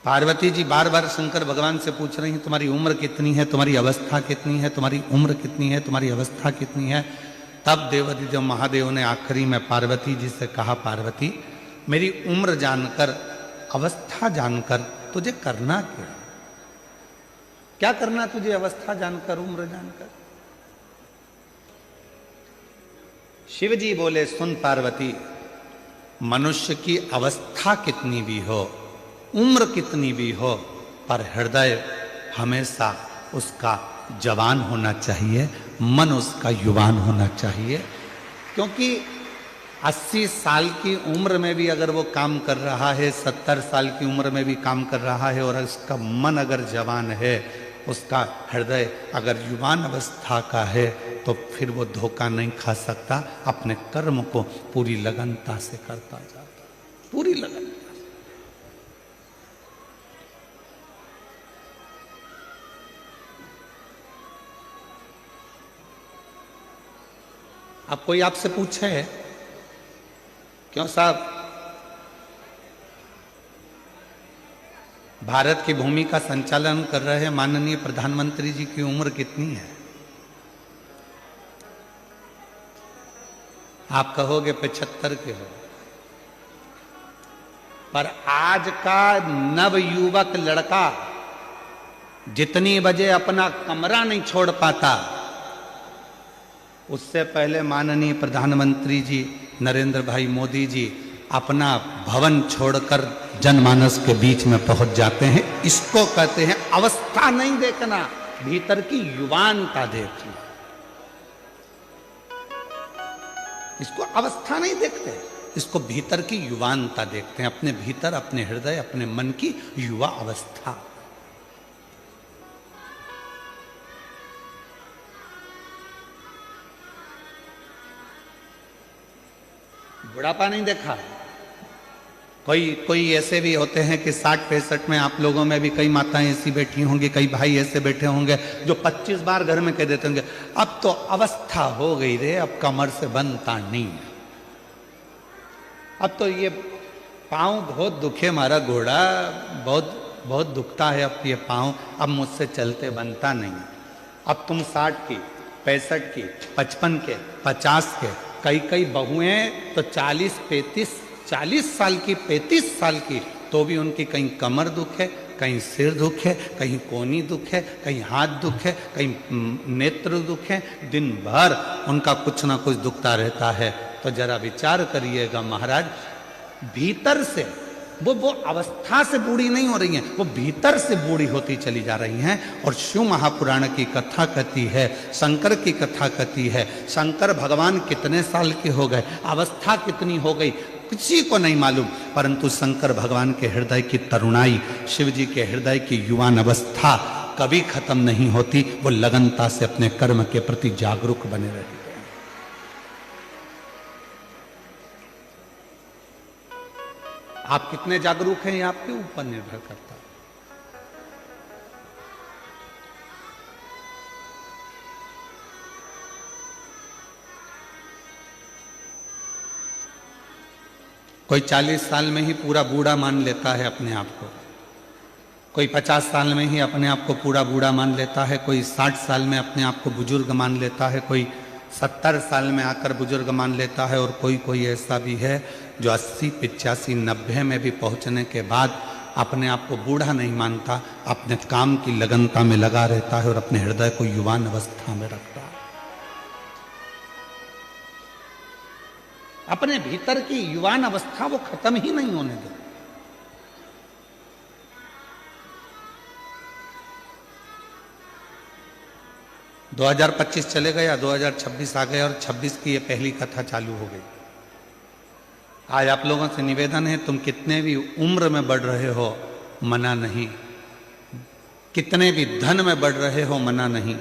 पार्वती जी बार बार शंकर भगवान से पूछ रही हैं, तुम्हारी उम्र कितनी है, तुम्हारी अवस्था कितनी है, तुम्हारी उम्र कितनी है, तुम्हारी अवस्था कितनी है। तब देवादिदेव महादेव ने आखिरी में पार्वती जी से कहा, पार्वती मेरी उम्र जानकर, अवस्था जानकर तुझे करना क्या? क्या करना तुझे अवस्था जानकर, उम्र जानकर? शिव जी बोले, सुन पार्वती, मनुष्य की अवस्था कितनी भी हो, उम्र कितनी भी हो, पर हृदय हमेशा उसका जवान होना चाहिए, मन उसका युवान होना चाहिए। क्योंकि 80 साल की उम्र में भी अगर वो काम कर रहा है, 70 साल की उम्र में भी काम कर रहा है, और उसका मन अगर जवान है, उसका हृदय अगर युवान अवस्था का है, तो फिर वो धोखा नहीं खा सकता, अपने कर्म को पूरी लगनता से करता जाता, पूरी लगन। अब कोई आपसे पूछे, क्यों साहब भारत की भूमि का संचालन कर रहे माननीय प्रधानमंत्री जी की उम्र कितनी है? आप कहोगे 75 के हो, पर आज का नव युवक लड़का जितनी बजे अपना कमरा नहीं छोड़ पाता, उससे पहले माननीय प्रधानमंत्री जी नरेंद्र भाई मोदी जी अपना भवन छोड़कर जनमानस के बीच में पहुंच जाते हैं। इसको कहते हैं अवस्था नहीं देखना, भीतर की युवानता देखना। इसको अवस्था नहीं देखते, इसको भीतर की युवानता देखते हैं, अपने भीतर, अपने हृदय, अपने मन की युवा अवस्था। बुढ़ापा नहीं देखा। कोई ऐसे भी होते हैं कि 60-65 में, आप लोगों में भी कई माताएं ऐसी बैठी होंगी, कई भाई ऐसे बैठे होंगे जो 25 बार घर में कह देते होंगे, अब तो अवस्था हो गई रे, अब कमर से बनता नहीं, अब तो ये पाँव बहुत दुखे, हमारा घोड़ा बहुत बहुत दुखता है, अब ये पाँव, अब मुझसे चलते बनता नहीं। अब तुम 60 की, 65 की, 55 के, 50 के, कई बहुएं तो 40 साल की, 35 साल की, तो भी उनकी कहीं कमर दुख है, कहीं सिर दुख है, कहीं कोहनी दुख है, कहीं हाथ दुख है, कहीं नेत्र दुख है, दिन भर उनका कुछ ना कुछ दुखता रहता है। तो जरा विचार करिएगा महाराज, भीतर से वो अवस्था से बूढ़ी नहीं हो रही हैं, वो भीतर से बूढ़ी होती चली जा रही हैं। और शिव महापुराण की कथा कहती है, शंकर की कथा कहती है, शंकर भगवान कितने साल के हो गए, अवस्था कितनी हो गई, किसी को नहीं मालूम, परंतु शंकर भगवान के हृदय की तरुणाई, शिव जी के हृदय की युवान अवस्था कभी खत्म नहीं होती। वो लगनता से अपने कर्म के प्रति जागरूक बने रहते हैं। आप कितने जागरूक हैं, ये आपके ऊपर निर्भर करता है। कोई 40 साल में ही पूरा बूढ़ा मान लेता है अपने आप को, कोई 50 साल में ही अपने आप को पूरा बूढ़ा मान लेता है, कोई 60 साल में अपने आप को बुजुर्ग मान लेता है, कोई 70 साल में आकर बुजुर्ग मान लेता है, और कोई ऐसा भी है जो 80, 85, 90 में भी पहुंचने के बाद अपने आप को बूढ़ा नहीं मानता, अपने काम की लगनता में लगा रहता है और अपने हृदय को युवान अवस्था में रखता है। अपने भीतर की युवान अवस्था वो खत्म ही नहीं होने देता। दो 2025 चले गया, 2026 आ गया, और 26 की ये पहली कथा चालू हो गई। आज आप लोगों से निवेदन है, तुम कितने भी उम्र में बढ़ रहे हो मना नहीं, कितने भी धन में बढ़ रहे हो मना नहीं,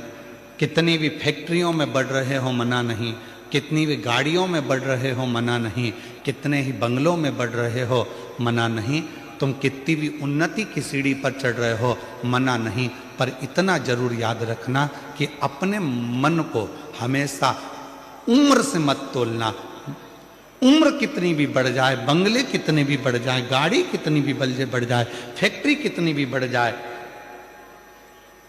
कितनी भी फैक्ट्रियों में बढ़ रहे हो मना नहीं, कितनी भी गाड़ियों में बढ़ रहे हो मना नहीं, कितने ही बंगलों में बढ़ रहे हो मना नहीं, तुम कितनी भी उन्नति की सीढ़ी पर चढ़ रहे हो मना नहीं, पर इतना जरूर याद रखना कि अपने मन को हमेशा उम्र से मत तोलना, उम्र कितनी भी बढ़ जाए, बंगले कितने भी बढ़ जाए, गाड़ी कितनी भी बढ़ जाए, फैक्ट्री कितनी भी बढ़ जाए,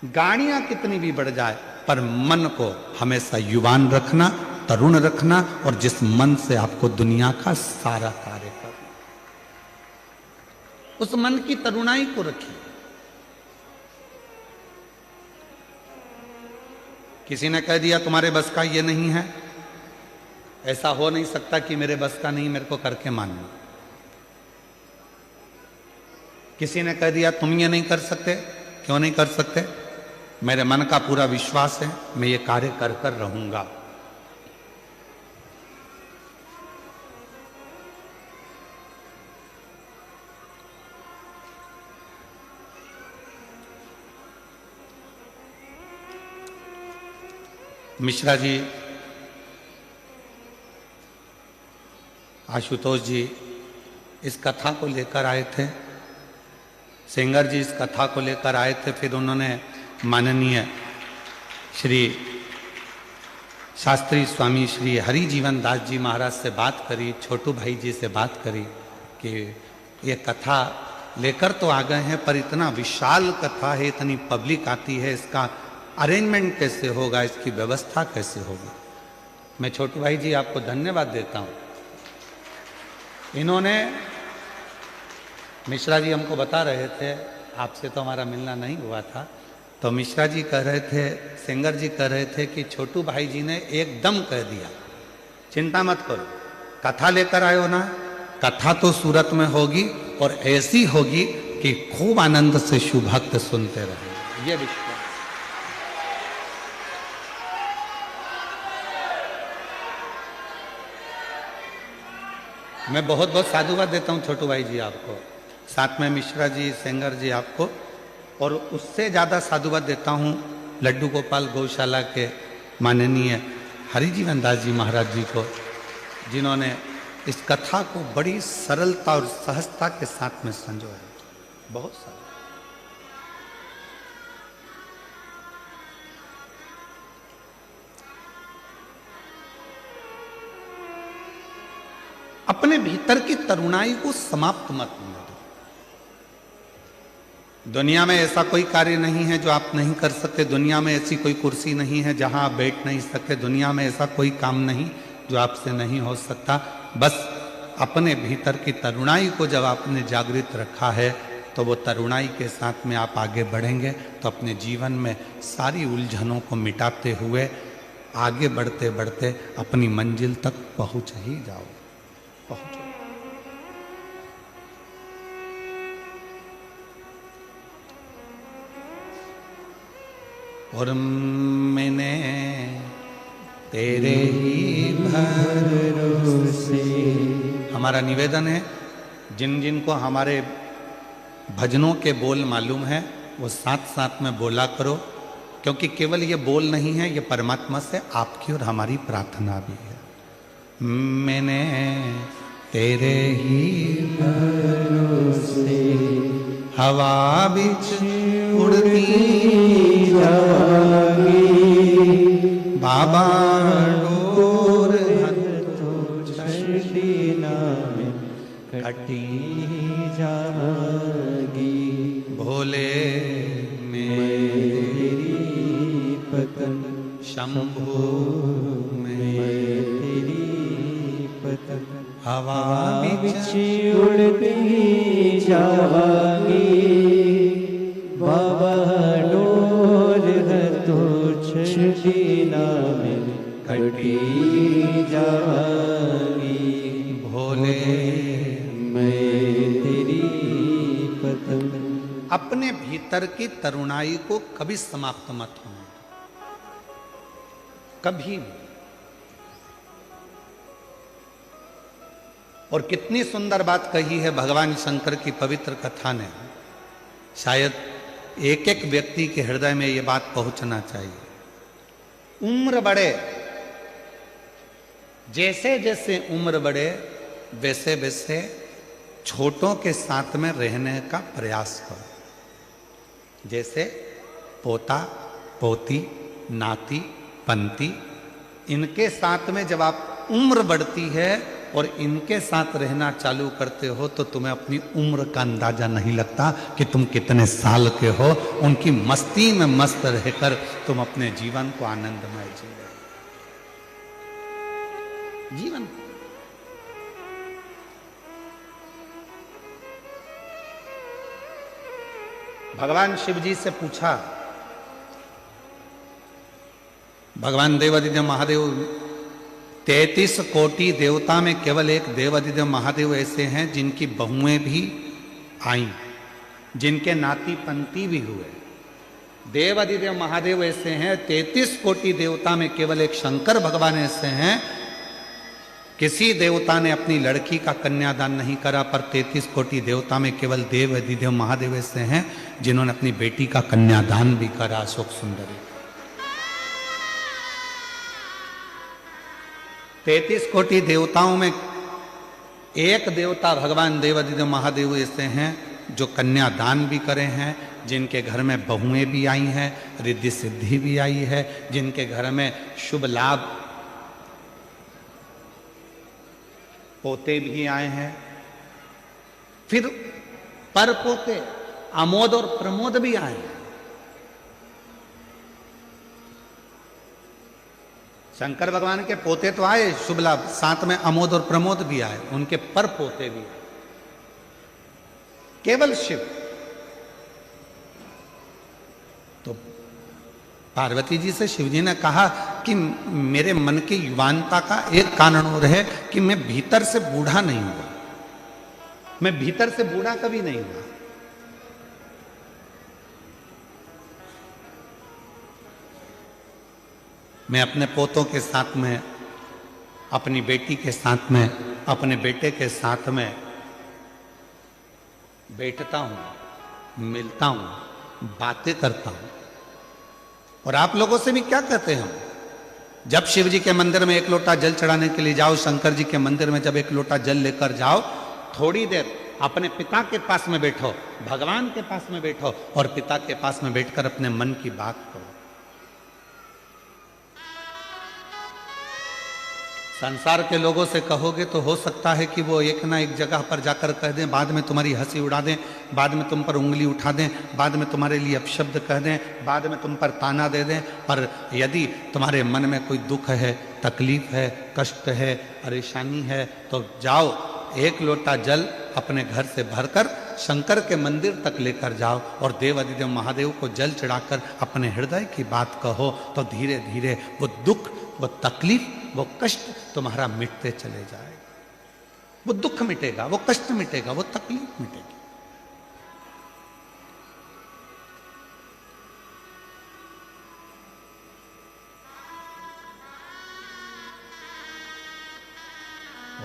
गाड़ियां कितनी भी बढ़ जाए, पर मन को हमेशा युवान रखना, तरुण रखना, और जिस मन से आपको दुनिया का सारा कार्य करना, उस मन की तरुणाई को रखिए। किसी ने कह दिया तुम्हारे बस का ये नहीं है, ऐसा हो नहीं सकता कि मेरे बस का नहीं, मेरे को करके मानना। किसी ने कह दिया तुम ये नहीं कर सकते, क्यों नहीं कर सकते? मेरे मन का पूरा विश्वास है, मैं ये कार्य कर कर रहूंगा। मिश्रा जी, आशुतोष जी इस कथा को लेकर आए थे, सेंगर जी इस कथा को लेकर आए थे। फिर उन्होंने माननीय श्री शास्त्री स्वामी श्री हरिजीवन दास जी महाराज से बात करी, छोटू भाई जी से बात करी कि ये कथा लेकर तो आ गए हैं, पर इतना विशाल कथा है, इतनी पब्लिक आती है, इसका अरेंजमेंट कैसे होगा, इसकी व्यवस्था कैसे होगी। मैं छोटू भाई जी आपको धन्यवाद देता हूँ। इन्होंने, मिश्रा जी हमको बता रहे थे, आपसे तो हमारा मिलना नहीं हुआ था, तो मिश्रा जी कह रहे थे, सेंगर जी कह रहे थे कि छोटू भाई जी ने एकदम कह दिया चिंता मत करो, कथा लेकर आयो ना, कथा तो सूरत में होगी और ऐसी होगी कि खूब आनंद से शिव भक्त सुनते रहेंगे। ये विश्वास। मैं बहुत बहुत साधुवाद देता हूँ छोटू भाई जी आपको, साथ में मिश्रा जी, सेंगर जी आपको, और उससे ज़्यादा साधुवाद देता हूँ लड्डू गोपाल गौशाला के माननीय हरिजीवन दास जी महाराज जी को, जिन्होंने इस कथा को बड़ी सरलता और सहजता के साथ में संजोया। बहुत सारा अपने भीतर की तरुणाई को समाप्त मत होने दो। दुनिया में ऐसा कोई कार्य नहीं है जो आप नहीं कर सकते, दुनिया में ऐसी कोई कुर्सी नहीं है जहां आप बैठ नहीं सकते, दुनिया में ऐसा कोई काम नहीं जो आपसे नहीं हो सकता। बस अपने भीतर की तरुणाई को जब आपने जागृत रखा है तो वो तरुणाई के साथ में आप आगे बढ़ेंगे तो अपने जीवन में सारी उलझनों को मिटाते हुए आगे बढ़ते बढ़ते अपनी मंजिल तक पहुंच ही जाओ। पहुंचो। और मैंने तेरे ही भरोसे, हमारा निवेदन है जिन जिन को हमारे भजनों के बोल मालूम है वो साथ साथ में बोला करो, क्योंकि केवल ये बोल नहीं है, ये परमात्मा से आपकी और हमारी प्रार्थना भी है। मैंने तेरे ही भरोसे हवा बिच उड़ती जागी, बाबा डोर में कटी जागी, भोले मेरी पतन शंभु में तेरी पतन हवा बिच उड़ती जागी, बाबा डोर है तो छीना में कटी जागी, भोले मैं तेरी पतन। अपने भीतर की तरुणाई को कभी समाप्त मत होने, कभी नहीं। और कितनी सुंदर बात कही है भगवान शंकर की पवित्र कथा ने, शायद एक एक व्यक्ति के हृदय में ये बात पहुंचना चाहिए। उम्र बढ़े, जैसे जैसे उम्र बढ़े वैसे वैसे छोटों के साथ में रहने का प्रयास करो। जैसे पोता पोती नाती पंती, इनके साथ में जब आप उम्र बढ़ती है और इनके साथ रहना चालू करते हो तो तुम्हें अपनी उम्र का अंदाजा नहीं लगता कि तुम कितने साल के हो। उनकी मस्ती में मस्त रहकर तुम अपने जीवन को आनंदमय जी रहे हो। जीवन भगवान शिव जी से पूछा, भगवान देवादिदेव महादेव 33 कोटि देवता में केवल एक देवादिदेव महादेव ऐसे हैं जिनकी बहुएं भी आई, जिनके नाती पंती भी हुए। देवादिदेव महादेव ऐसे हैं, 33 कोटि देवता में केवल एक शंकर भगवान ऐसे हैं, किसी देवता ने अपनी लड़की का कन्यादान नहीं करा, पर 33 कोटि देवता में केवल देवादिदेव महादेव ऐसे हैं जिन्होंने अपनी बेटी का कन्यादान भी करा, अशोक सुंदरी। 33 कोटि देवताओं में एक देवता भगवान देवादिदेव महादेव ऐसे हैं जो कन्यादान भी करे हैं, जिनके घर में बहुएं भी आई हैं, रिद्धि सिद्धि भी आई है, जिनके घर में शुभ लाभ पोते भी आए हैं, फिर पर पोते आमोद और प्रमोद भी आए हैं। शंकर भगवान के पोते तो आए शुभ लाभ, साथ में अमोद और प्रमोद भी आए, उनके पर पोते भी आए। केवल शिव तो पार्वती जी से शिव जी ने कहा कि मेरे मन की युवानता का एक कारण और है कि मैं भीतर से बूढ़ा नहीं हुआ, मैं भीतर से बूढ़ा कभी नहीं हुआ। मैं अपने पोतों के साथ में, अपनी बेटी के साथ में, अपने बेटे के साथ में बैठता हूं, मिलता हूं, बातें करता हूं। और आप लोगों से भी क्या कहते हैं हम, जब शिव जी के मंदिर में एक लोटा जल चढ़ाने के लिए जाओ, शंकर जी के मंदिर में जब एक लोटा जल लेकर जाओ, थोड़ी देर अपने पिता के पास में बैठो, भगवान के पास में बैठो और पिता के पास में बैठकर अपने मन की बात करो। संसार के लोगों से कहोगे तो हो सकता है कि वो एक ना एक जगह पर जाकर कह दें, बाद में तुम्हारी हंसी उड़ा दें, बाद में तुम पर उंगली उठा दें, बाद में तुम्हारे लिए अपशब्द कह दें, बाद में तुम पर ताना दे दें। पर यदि तुम्हारे मन में कोई दुख है, तकलीफ है, कष्ट है, परेशानी है, तो जाओ एक लोटा जल अपने घर से भरकर शंकर के मंदिर तक लेकर जाओ और देवादिदेव महादेव को जल चढ़ाकर अपने हृदय की बात कहो, तो धीरे धीरे वो दुख, वो तकलीफ, वो कष्ट तुम्हारा मिटते चले जाएगा। वो दुख मिटेगा, वो कष्ट मिटेगा, वो तकलीफ मिटेगी।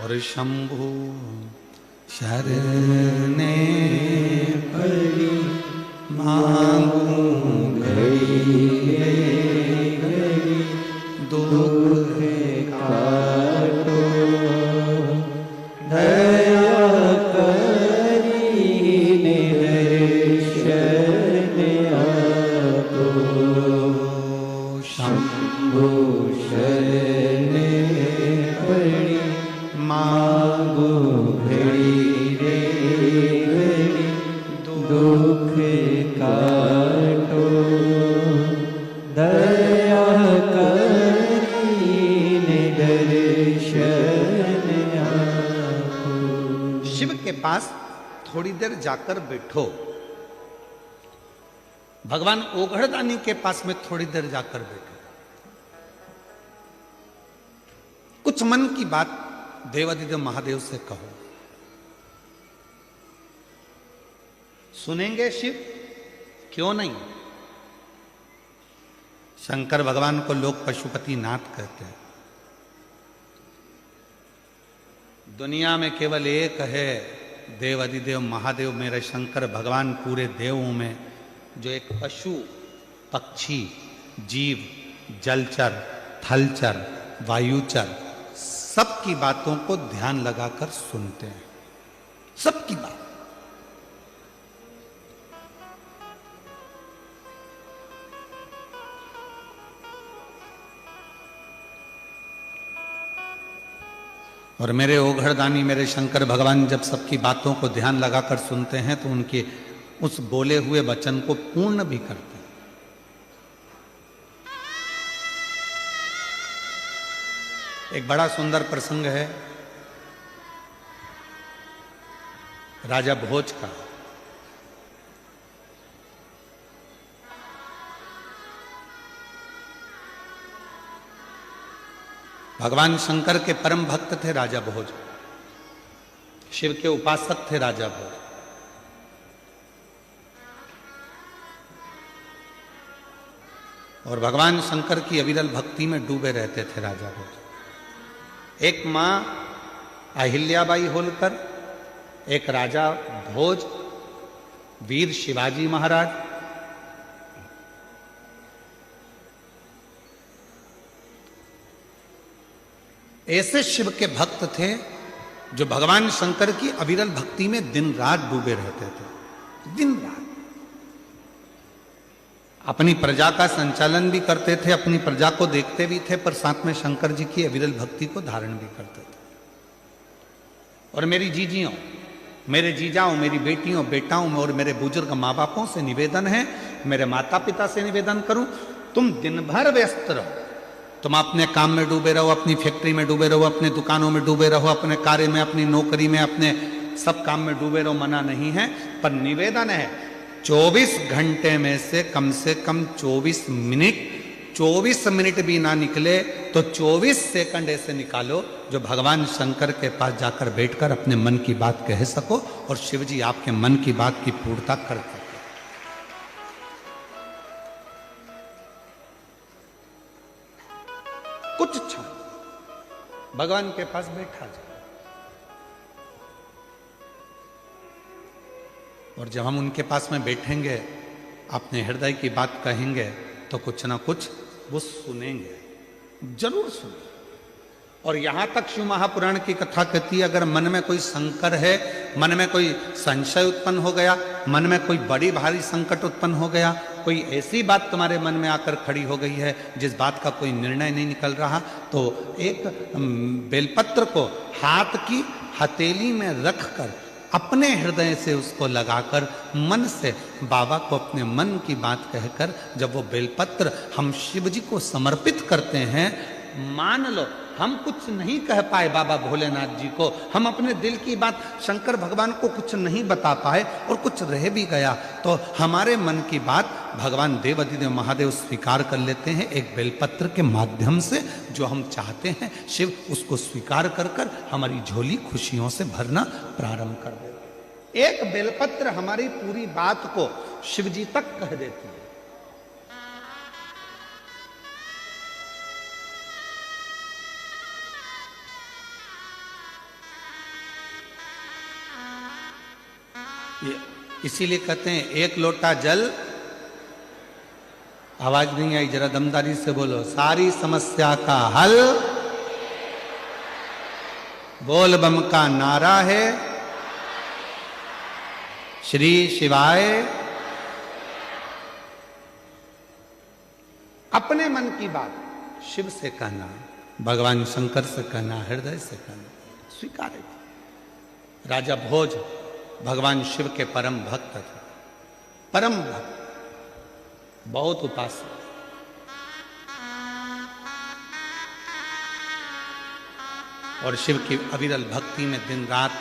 और शंभु शरणे पड़ी मांगू घड़ी घड़ी दुख काटो दया करी निदर्शन आपो शंभु शरणे पड़ी मांगो घड़ी रे घड़ी दुख काटो दया करी निदर्शन आपो। शिव के पास थोड़ी देर जाकर बैठो, भगवान ओघड़दानी के पास में थोड़ी देर जाकर बैठो, कुछ मन की बात देवादिदेव महादेव से कहो। सुनेंगे शिव, क्यों नहीं। शंकर भगवान को लोग पशुपति नाथ कहते हैं। दुनिया में केवल एक है देवादिदेव महादेव, मेरे शंकर भगवान पूरे देवों में, जो एक पशु, पक्षी, जीव, जलचर, थलचर, वायुचर सबकी बातों को ध्यान लगाकर सुनते हैं, सबकी बात। और मेरे ओघड़दानी मेरे शंकर भगवान जब सबकी बातों को ध्यान लगाकर सुनते हैं तो उनके उस बोले हुए वचन को पूर्ण भी करते हैं। एक बड़ा सुंदर प्रसंग है राजा भोज का। भगवान शंकर के परम भक्त थे राजा भोज, शिव के उपासक थे राजा भोज। और भगवान शंकर की अविरल भक्ति में डूबे रहते थे राजा भोज। एक मां अहिल्याबाई होलकर, एक राजा भोज, वीर शिवाजी महाराज, ऐसे शिव के भक्त थे जो भगवान शंकर की अविरल भक्ति में दिन रात डूबे रहते थे। दिन रात अपनी प्रजा का संचालन भी करते थे, अपनी प्रजा को देखते भी थे, पर साथ में शंकर जी की अविरल भक्ति को धारण भी करते थे। और मेरी जीजियों, मेरे जीजाओं, मेरी बेटियों बेटाओं में और मेरे बुजुर्ग माँ बापों से निवेदन है, मेरे माता पिता से निवेदन करूं, तुम दिन भर व्यस्त रहो, तुम अपने काम में डूबे रहो, अपनी फैक्ट्री में डूबे रहो, अपने दुकानों में डूबे रहो, अपने कार्य में, अपनी नौकरी में, अपने सब काम में डूबे रहो, मना नहीं है, पर निवेदन है 24 घंटे में से कम 24 मिनट भी ना निकले तो 24 सेकंड ऐसे निकालो जो भगवान शंकर के पास जाकर बैठकर अपने मन की बात कह सको और शिव जी आपके मन की बात की पूर्णता कर सके। कुछ क्षण भगवान के पास बैठा जाए और जब हम उनके पास में बैठेंगे, अपने हृदय की बात कहेंगे तो कुछ ना कुछ वो सुनेंगे, जरूर सुनेंगे। और यहां तक शिव महापुराण की कथा कहती है, अगर मन में कोई संकर है, मन में कोई संशय उत्पन्न हो गया, मन में कोई बड़ी भारी संकट उत्पन्न हो गया, कोई ऐसी बात तुम्हारे मन में आकर खड़ी हो गई है जिस बात का कोई निर्णय नहीं निकल रहा, तो एक बेलपत्र को हाथ की हथेली में रखकर अपने हृदय से उसको लगाकर मन से बाबा को अपने मन की बात कहकर जब वो बेलपत्र हम शिव जी को समर्पित करते हैं, मान लो हम कुछ नहीं कह पाए बाबा भोलेनाथ जी को, हम अपने दिल की बात शंकर भगवान को कुछ नहीं बता पाए और कुछ रह भी गया तो हमारे मन की बात भगवान देवाधिदेव महादेव स्वीकार कर लेते हैं एक बेलपत्र के माध्यम से। जो हम चाहते हैं शिव उसको स्वीकार कर कर हमारी झोली खुशियों से भरना प्रारंभ कर देते। एक बेलपत्र हमारी पूरी बात को शिव जी तक कह देती है। इसीलिए कहते हैं एक लोटा जल, आवाज नहीं आई, जरा दमदारी से बोलो, सारी समस्या का हल बोल बम का नारा है, श्री शिवाय। अपने मन की बात शिव से कहना, भगवान शंकर से कहना, हृदय से कहना, स्वीकार है। राजा भोज भगवान शिव के परम भक्त थे, परम भक्त, बहुत उपासक। और शिव की अविरल भक्ति में दिन रात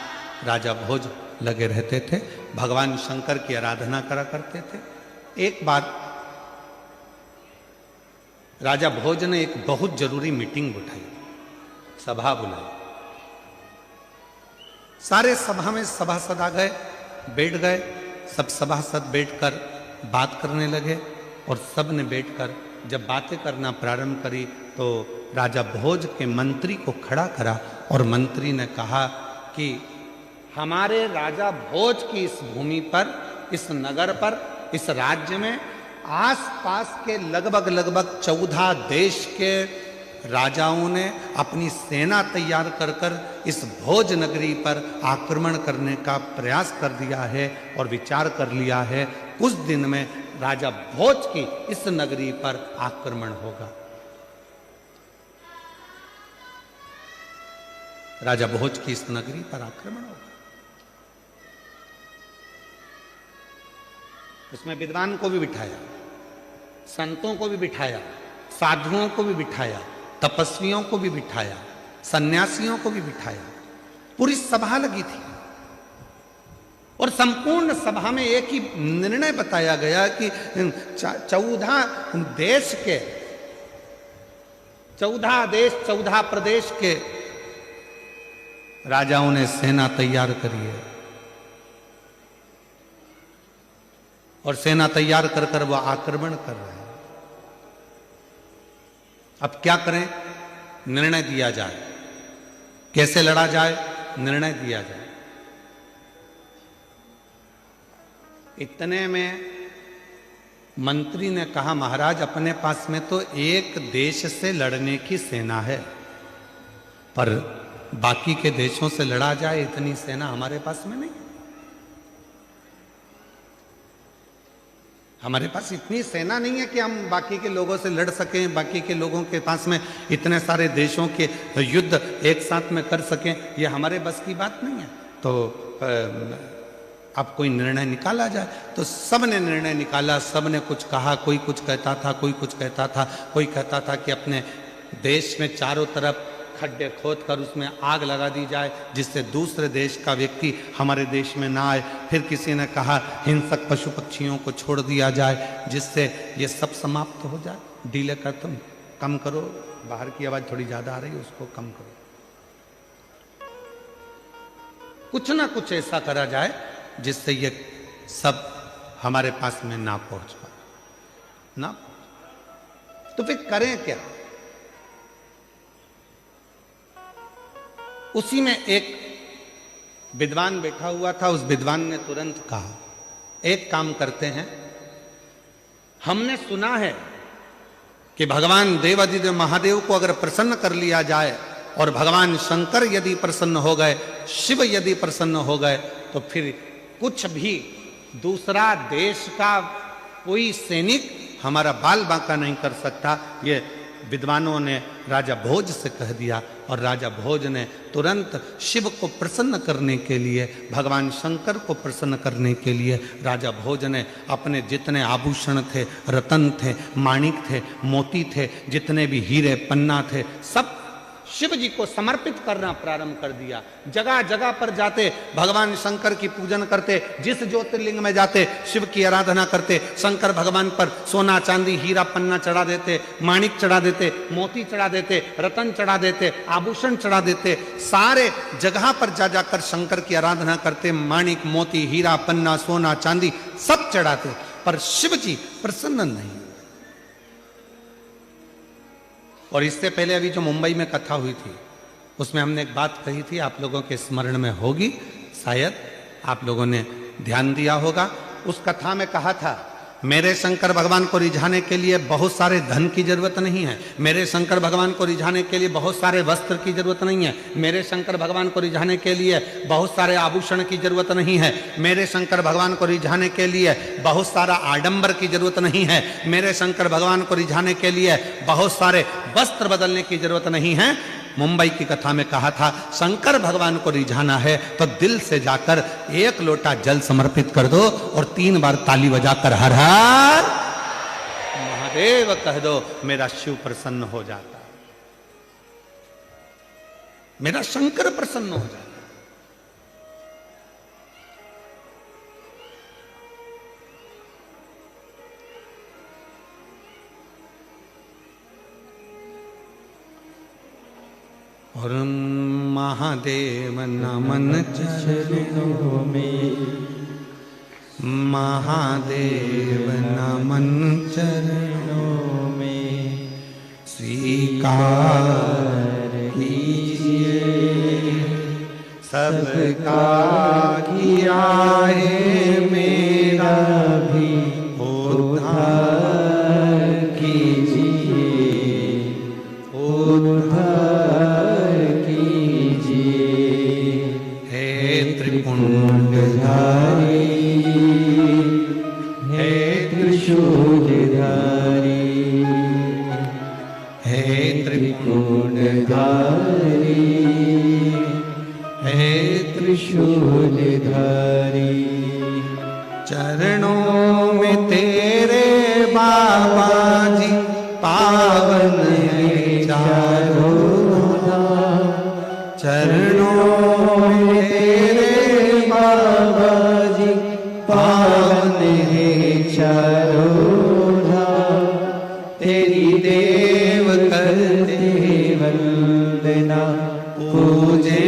राजा भोज लगे रहते थे, भगवान शंकर की आराधना करा करते थे। एक बार राजा भोज ने एक बहुत जरूरी मीटिंग उठाई, सभा बुलाई। सारे सभा में सभासद आ गए, बैठ गए, सब सभासद बैठकर बात करने लगे और सब ने बैठकर जब बातें करना प्रारंभ करी तो राजा भोज के मंत्री को खड़ा करा और मंत्री ने कहा कि हमारे राजा भोज की इस भूमि पर, इस नगर पर, इस राज्य में आसपास के लगभग 14 देश के राजाओं ने अपनी सेना तैयार कर कर इस भोज नगरी पर आक्रमण करने का प्रयास कर दिया है और विचार कर लिया है कुछ दिन में राजा भोज की इस नगरी पर आक्रमण होगा। राजा भोज की इस नगरी पर आक्रमण होगा। उसमें विद्वान को भी बिठाया, संतों को भी बिठाया, साधुओं को भी बिठाया, तपस्वियों को भी बिठाया, सन्यासियों को भी बिठाया। पूरी सभा लगी थी और संपूर्ण सभा में एक ही निर्णय बताया गया कि 14 देश के 14 देश 14 प्रदेश के राजाओं ने सेना तैयार करी है और सेना तैयार कर कर वो आक्रमण कर रहे हैं। अब क्या करें? निर्णय दिया जाए, कैसे लड़ा जाए, निर्णय दिया जाए। इतने में मंत्री ने कहा, महाराज अपने पास में तो एक देश से लड़ने की सेना है, पर बाकी के देशों से लड़ा जाए इतनी सेना हमारे पास में नहीं। हमारे पास इतनी सेना नहीं है कि हम बाकी के लोगों से लड़ सकें, बाकी के लोगों के पास में इतने सारे देशों के युद्ध एक साथ में कर सकें, ये हमारे बस की बात नहीं है। तो अब कोई निर्णय निकाला जाए। तो सब ने निर्णय निकाला, सब ने कुछ कहा, कोई कुछ कहता था, कोई कुछ कहता था। कोई कहता था कि अपने देश में चारों तरफ खड्डे खोद कर उसमें आग लगा दी जाए जिससे दूसरे देश का व्यक्ति हमारे देश में ना आए। फिर किसी ने कहा हिंसक पशु पक्षियों को छोड़ दिया जाए जिससे ये सब समाप्त हो जाए। डीले कर तुम कम करो, बाहर की आवाज थोड़ी ज्यादा आ रही है, उसको कम करो। कुछ ना कुछ ऐसा करा जाए जिससे ये सब हमारे पास में ना पहुंच पाए ना। तो फिर करें क्या? उसी में एक विद्वान बैठा हुआ था। उस विद्वान ने तुरंत कहा, एक काम करते हैं, हमने सुना है कि भगवान देवादिदेव महादेव को अगर प्रसन्न कर लिया जाए और भगवान शंकर यदि प्रसन्न हो गए, शिव यदि प्रसन्न हो गए, तो फिर कुछ भी दूसरा देश का कोई सैनिक हमारा बाल बांका नहीं कर सकता। ये विद्वानों ने राजा भोज से कह दिया और राजा भोज ने तुरंत शिव को प्रसन्न करने के लिए, भगवान शंकर को प्रसन्न करने के लिए राजा भोज ने अपने जितने आभूषण थे, रतन थे, माणिक थे, मोती थे, जितने भी हीरे पन्ना थे, सब शिव जी को समर्पित करना प्रारंभ कर दिया। जगह जगह पर जाते भगवान शंकर की पूजन करते, जिस ज्योतिर्लिंग में जाते शिव की आराधना करते, शंकर भगवान पर सोना चांदी हीरा पन्ना चढ़ा देते, माणिक चढ़ा देते, मोती चढ़ा देते, रतन चढ़ा देते, आभूषण चढ़ा देते। सारे जगह पर जा जाकर शंकर की आराधना करते, माणिक मोती हीरा पन्ना सोना चांदी सब चढ़ाते, पर शिव जी प्रसन्न नहीं। और इससे पहले अभी जो मुंबई में कथा हुई थी उसमें हमने एक बात कही थी, आप लोगों के स्मरण में होगी, शायद आप लोगों ने ध्यान दिया होगा। उस कथा में कहा था, मेरे शंकर भगवान को रिझाने के लिए बहुत सारे धन की जरूरत नहीं है, मेरे शंकर भगवान को रिझाने के लिए बहुत सारे वस्त्र की जरूरत नहीं है, मेरे शंकर भगवान को रिझाने के लिए बहुत सारे आभूषण की जरूरत नहीं है, मेरे शंकर भगवान को रिझाने के लिए बहुत सारा आडंबर की जरूरत नहीं है, मेरे शंकर भगवान को रिझाने के लिए बहुत सारे वस्त्र बदलने की जरूरत नहीं है। मुंबई की कथा में कहा था, शंकर भगवान को रिझाना है तो दिल से जाकर एक लोटा जल समर्पित कर दो और 3 बार ताली बजाकर हर हर महादेव कह दो, मेरा शिव प्रसन्न हो जाता, मेरा शंकर प्रसन्न हो जाता। और महादेव नमन चरणों में, महादेव नमन चरणों में, स्वीकार कीजिए सबका किया है, मेरा भी उद्धार कीजिए, उद्धार त्रिपुंडधारी, हे त्रिशूलधारी, हे त्रिपुंडधारी, त्रिशूलधारी। चरणों में तेरे बाबा जी पावन है चारों धाम। चरणों में तेरे बाबा जी पावन है चारों धाम। तेरी देव करते वंदना पूजे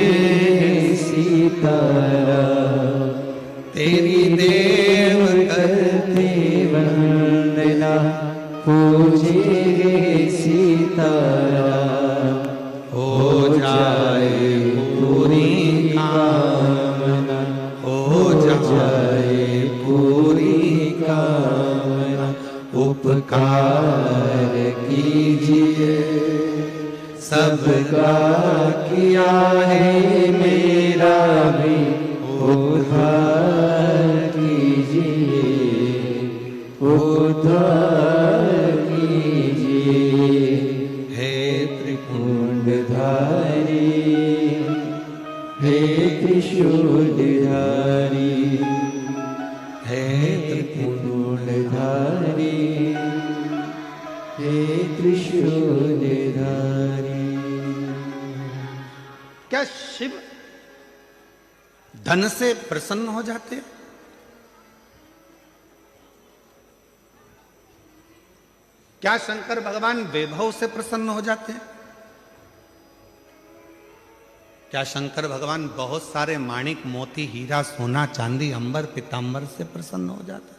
सीताराम। तेरी देव करते वंदना पूजे सीताराम। हो जाए पूरी कामना, हो जाए पूरी कामना। उपकार कीजिए सबका किया है मेरा भी उद्धार कीजिए, उद्धार कीजिए। हे त्रिपुंडधारी, हे त्रिशूलधारी, हे त्रिपुंडधारी, हे त्रिशूलधारी। क्या शिव धन से प्रसन्न हो जाते हैं? क्या शंकर भगवान वैभव से प्रसन्न हो जाते हैं? क्या शंकर भगवान बहुत सारे माणिक मोती हीरा सोना चांदी अंबर पीतांबर से प्रसन्न हो जाते हैं?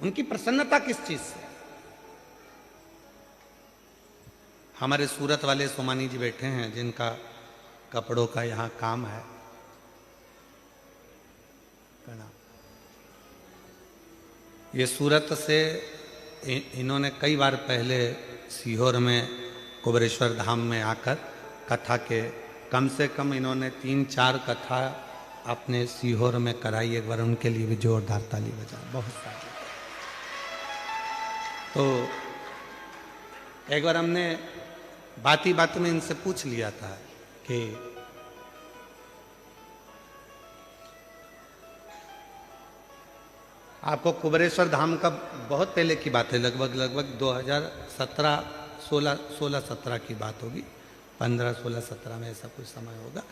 उनकी प्रसन्नता किस चीज से? हमारे सूरत वाले सोमानी जी बैठे हैं जिनका कपड़ों का यहां काम है। ये सूरत से इन्होंने कई बार पहले सीहोर में कुबरेश्वर धाम में आकर कथा के कम से कम इन्होंने 3-4 कथा अपने सीहोर में कराई। एक बार उनके लिए भी जोरदार ताली बजा। बहुत सारी। तो एक बार हमने बाती बात में इनसे पूछ लिया था कि आपको कुबरेश्वर धाम का बहुत पहले की बात है, लगभग 2017 की बात होगी, 15-16-17 में ऐसा कुछ समय होगा।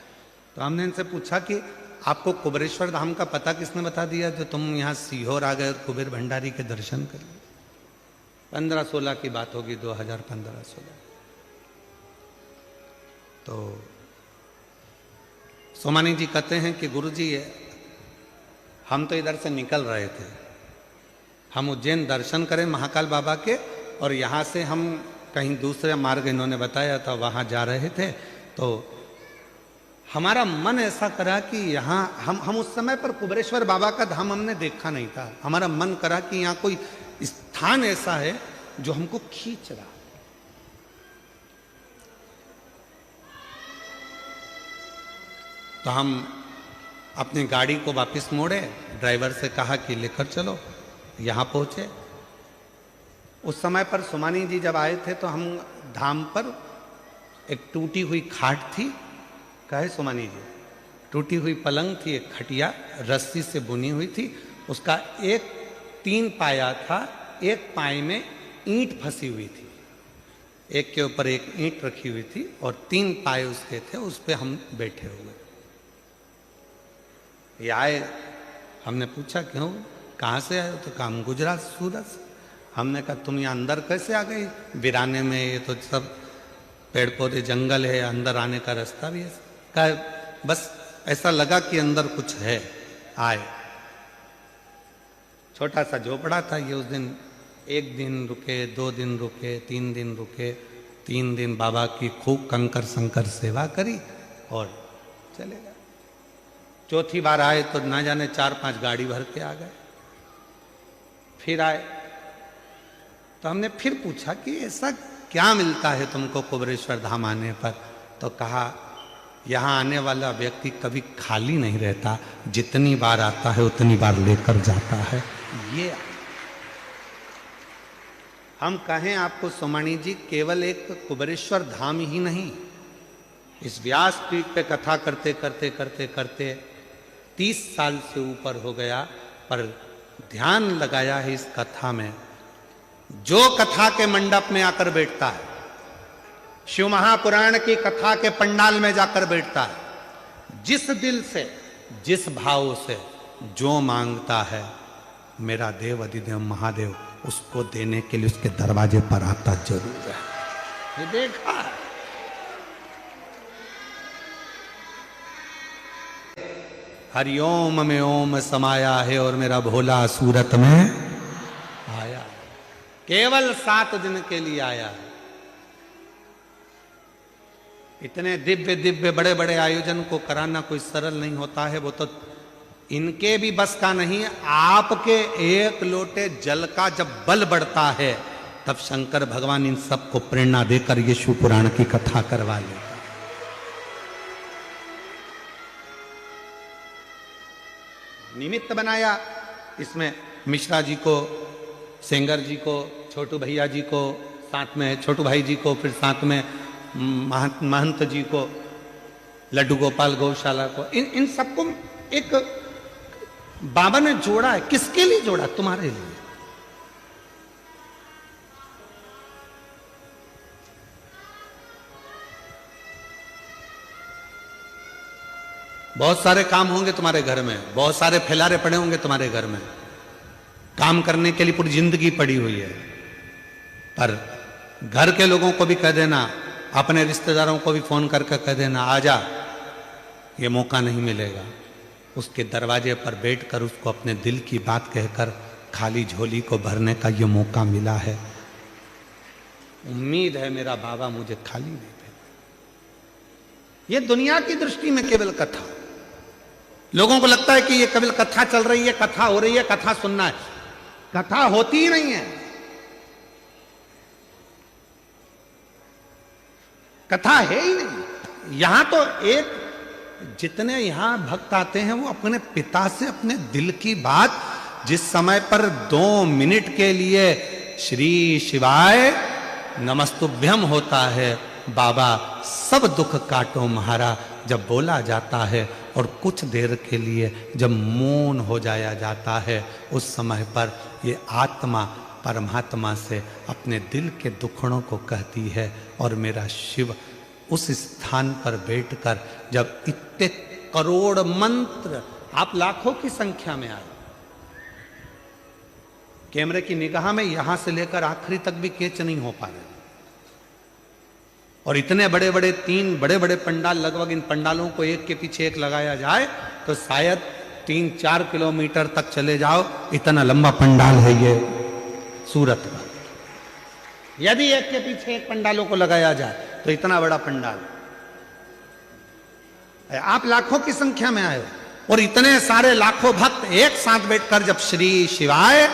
तो हमने इनसे पूछा कि आपको कुबरेश्वर धाम का पता किसने बता दिया जो तुम यहाँ सीहोर आ गए और कुबेर भंडारी के दर्शन कर लिए? 15-16 की बात होगी, 2015-16। तो सोमानी जी कहते हैं कि गुरुजी हम तो इधर से निकल रहे थे, हम उज्जैन दर्शन करें महाकाल बाबा के, और यहाँ से हम कहीं दूसरे मार्ग इन्होंने बताया था वहाँ जा रहे थे। तो हमारा मन ऐसा करा कि यहाँ हम उस समय पर कुबरेश्वर बाबा का धाम हमने देखा नहीं था। हमारा मन करा कि यहाँ कोई स्थान ऐसा है जो हमको खींच रहा। तो हम अपनी गाड़ी को वापस मोड़े, ड्राइवर से कहा कि लेकर चलो। यहाँ पहुँचे। उस समय पर सोमानी जी जब आए थे तो हम धाम पर एक टूटी हुई खाट थी, कहे सोमानी जी, टूटी हुई पलंग थी, एक खटिया रस्सी से बुनी हुई थी, उसका 3 पाया था, एक पाए में ईंट फंसी हुई थी, एक के ऊपर एक ईंट रखी हुई थी और 3 पाए उसके थे, उस पे हम बैठे हुए। ये आए, हमने पूछा क्यों, कहाँ से आए? तो कहा हम गुजरात सूरत से। हमने कहा तुम यहाँ अंदर कैसे आ गई वीराने में, ये तो सब पेड़ पौधे जंगल है, अंदर आने का रास्ता भी है। कहा बस ऐसा लगा कि अंदर कुछ है, आए। छोटा सा झोपड़ा था ये। उस दिन 1 दिन रुके, 2 दिन रुके, 3 दिन रुके, 3 दिन बाबा की खूब कंकर संकर सेवा करी और चले गए। चौथी बार आए तो ना जाने 4-5 गाड़ी भर के आ गए। फिर आए तो हमने फिर पूछा कि ऐसा क्या मिलता है तुमको कुबरेश्वर धाम आने पर? तो कहा यहाँ आने वाला व्यक्ति कभी खाली नहीं रहता, जितनी बार आता है उतनी बार लेकर जाता है। ये हम कहें आपको सोमानी जी, केवल एक कुबेरेश्वर धाम ही नहीं, इस व्यासपीठ पे कथा करते करते करते करते 30 साल से ऊपर हो गया, पर ध्यान लगाया है इस कथा में। जो कथा के मंडप में आकर बैठता है, शिव महापुराण की कथा के पंडाल में जाकर बैठता है, जिस दिल से, जिस भाव से जो मांगता है, मेरा देव अधिदेव महादेव उसको देने के लिए उसके दरवाजे पर आता जरूर है। ये देखा है। हरिओम में ओम समाया है और मेरा भोला सूरत में आया। केवल 7 दिन के लिए आया है। इतने दिव्य दिव्य बड़े बड़े आयोजन को कराना कोई सरल नहीं होता है। वो तो इनके भी बस का नहीं। आपके एक लोटे जल का जब बल बढ़ता है, तब शंकर भगवान इन सबको प्रेरणा देकर ये शिव पुराण की कथा करवा लेता। निमित्त बनाया, इसमें मिश्रा जी को, सेंगर जी को, छोटू भैया जी को, साथ में छोटू भाई जी को, फिर साथ में महंत जी को, लड्डू गोपाल गौशाला को, इन सबको एक बाबा ने जोड़ा है। किसके लिए जोड़ा? तुम्हारे लिए। बहुत सारे काम होंगे तुम्हारे घर में, बहुत सारे फैलारे पड़े होंगे तुम्हारे घर में, काम करने के लिए पूरी जिंदगी पड़ी हुई है। पर घर के लोगों को भी कह देना, अपने रिश्तेदारों को भी फोन करके कह देना, आजा, ये मौका नहीं मिलेगा। उसके दरवाजे पर बैठकर उसको अपने दिल की बात कहकर खाली झोली को भरने का ये मौका मिला है। उम्मीद है मेरा बाबा मुझे खाली नहीं देगा। ये दुनिया की दृष्टि में केवल कथा। लोगों को लगता है कि ये केवल कथा चल रही है, कथा हो रही है, कथा सुनना है। कथा होती ही नहीं है। कथा है ही नहीं। यहां तो एक, जितने यहां भक्त आते हैं वो अपने पिता से अपने दिल की बात, जिस समय पर 2 मिनट के लिए श्री शिवाय नमस्तुभ्यम होता है, बाबा सब दुख काटो महारा जब बोला जाता है, और कुछ देर के लिए जब मौन हो जाया जाता है, उस समय पर ये आत्मा परमात्मा से अपने दिल के दुखड़ों को कहती है। और मेरा शिव उस स्थान पर बैठकर जब इतने करोड़ मंत्र, आप लाखों की संख्या में आए, कैमरे की निगाह में यहां से लेकर आखिरी तक भी कैच नहीं हो पा रहे, और इतने बड़े बड़े 3 बड़े बड़े पंडाल, लगभग इन पंडालों को एक के पीछे एक लगाया जाए तो शायद 3-4 किलोमीटर तक चले जाओ, इतना लंबा पंडाल है ये सूरत का। यदि एक के पीछे एक पंडालों को लगाया जाए तो इतना बड़ा पंडाल। आप लाखों की संख्या में आए हो, और इतने सारे लाखों भक्त एक साथ बैठकर जब श्री शिवाय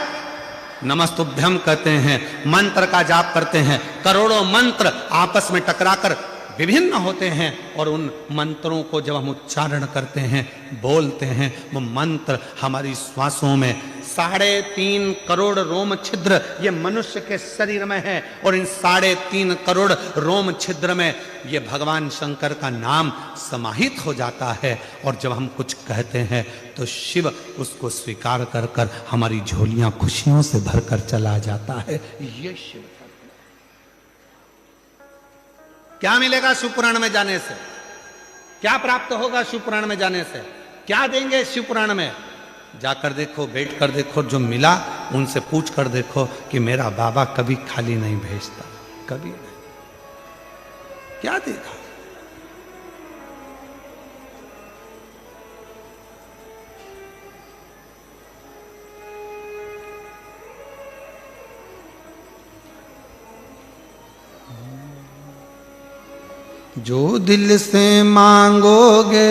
नमस्तुभ्यम कहते हैं, मंत्र का जाप करते हैं, करोड़ों मंत्र आपस में टकराकर विभिन्न होते हैं, और उन मंत्रों को जब हम उच्चारण करते हैं, बोलते हैं, वो मंत्र हमारी श्वासों में 3.5 करोड़ रोम छिद्र ये मनुष्य के शरीर में है, और इन 3.5 करोड़ रोम छिद्र में ये भगवान शंकर का नाम समाहित हो जाता है। और जब हम कुछ कहते हैं तो शिव उसको स्वीकार कर कर हमारी झोलियां खुशियों से भरकर चला जाता है। ये शिव क्या मिलेगा शिव पुराण में जाने से? क्या प्राप्त होगा शिव पुराण में जाने से? क्या देंगे शिव पुराण में? जाकर देखो, बैठ कर देखो, जो मिला उनसे पूछ कर देखो कि मेरा बाबा कभी खाली नहीं भेजता, कभी नहीं। क्या देखा? जो दिल से मांगोगे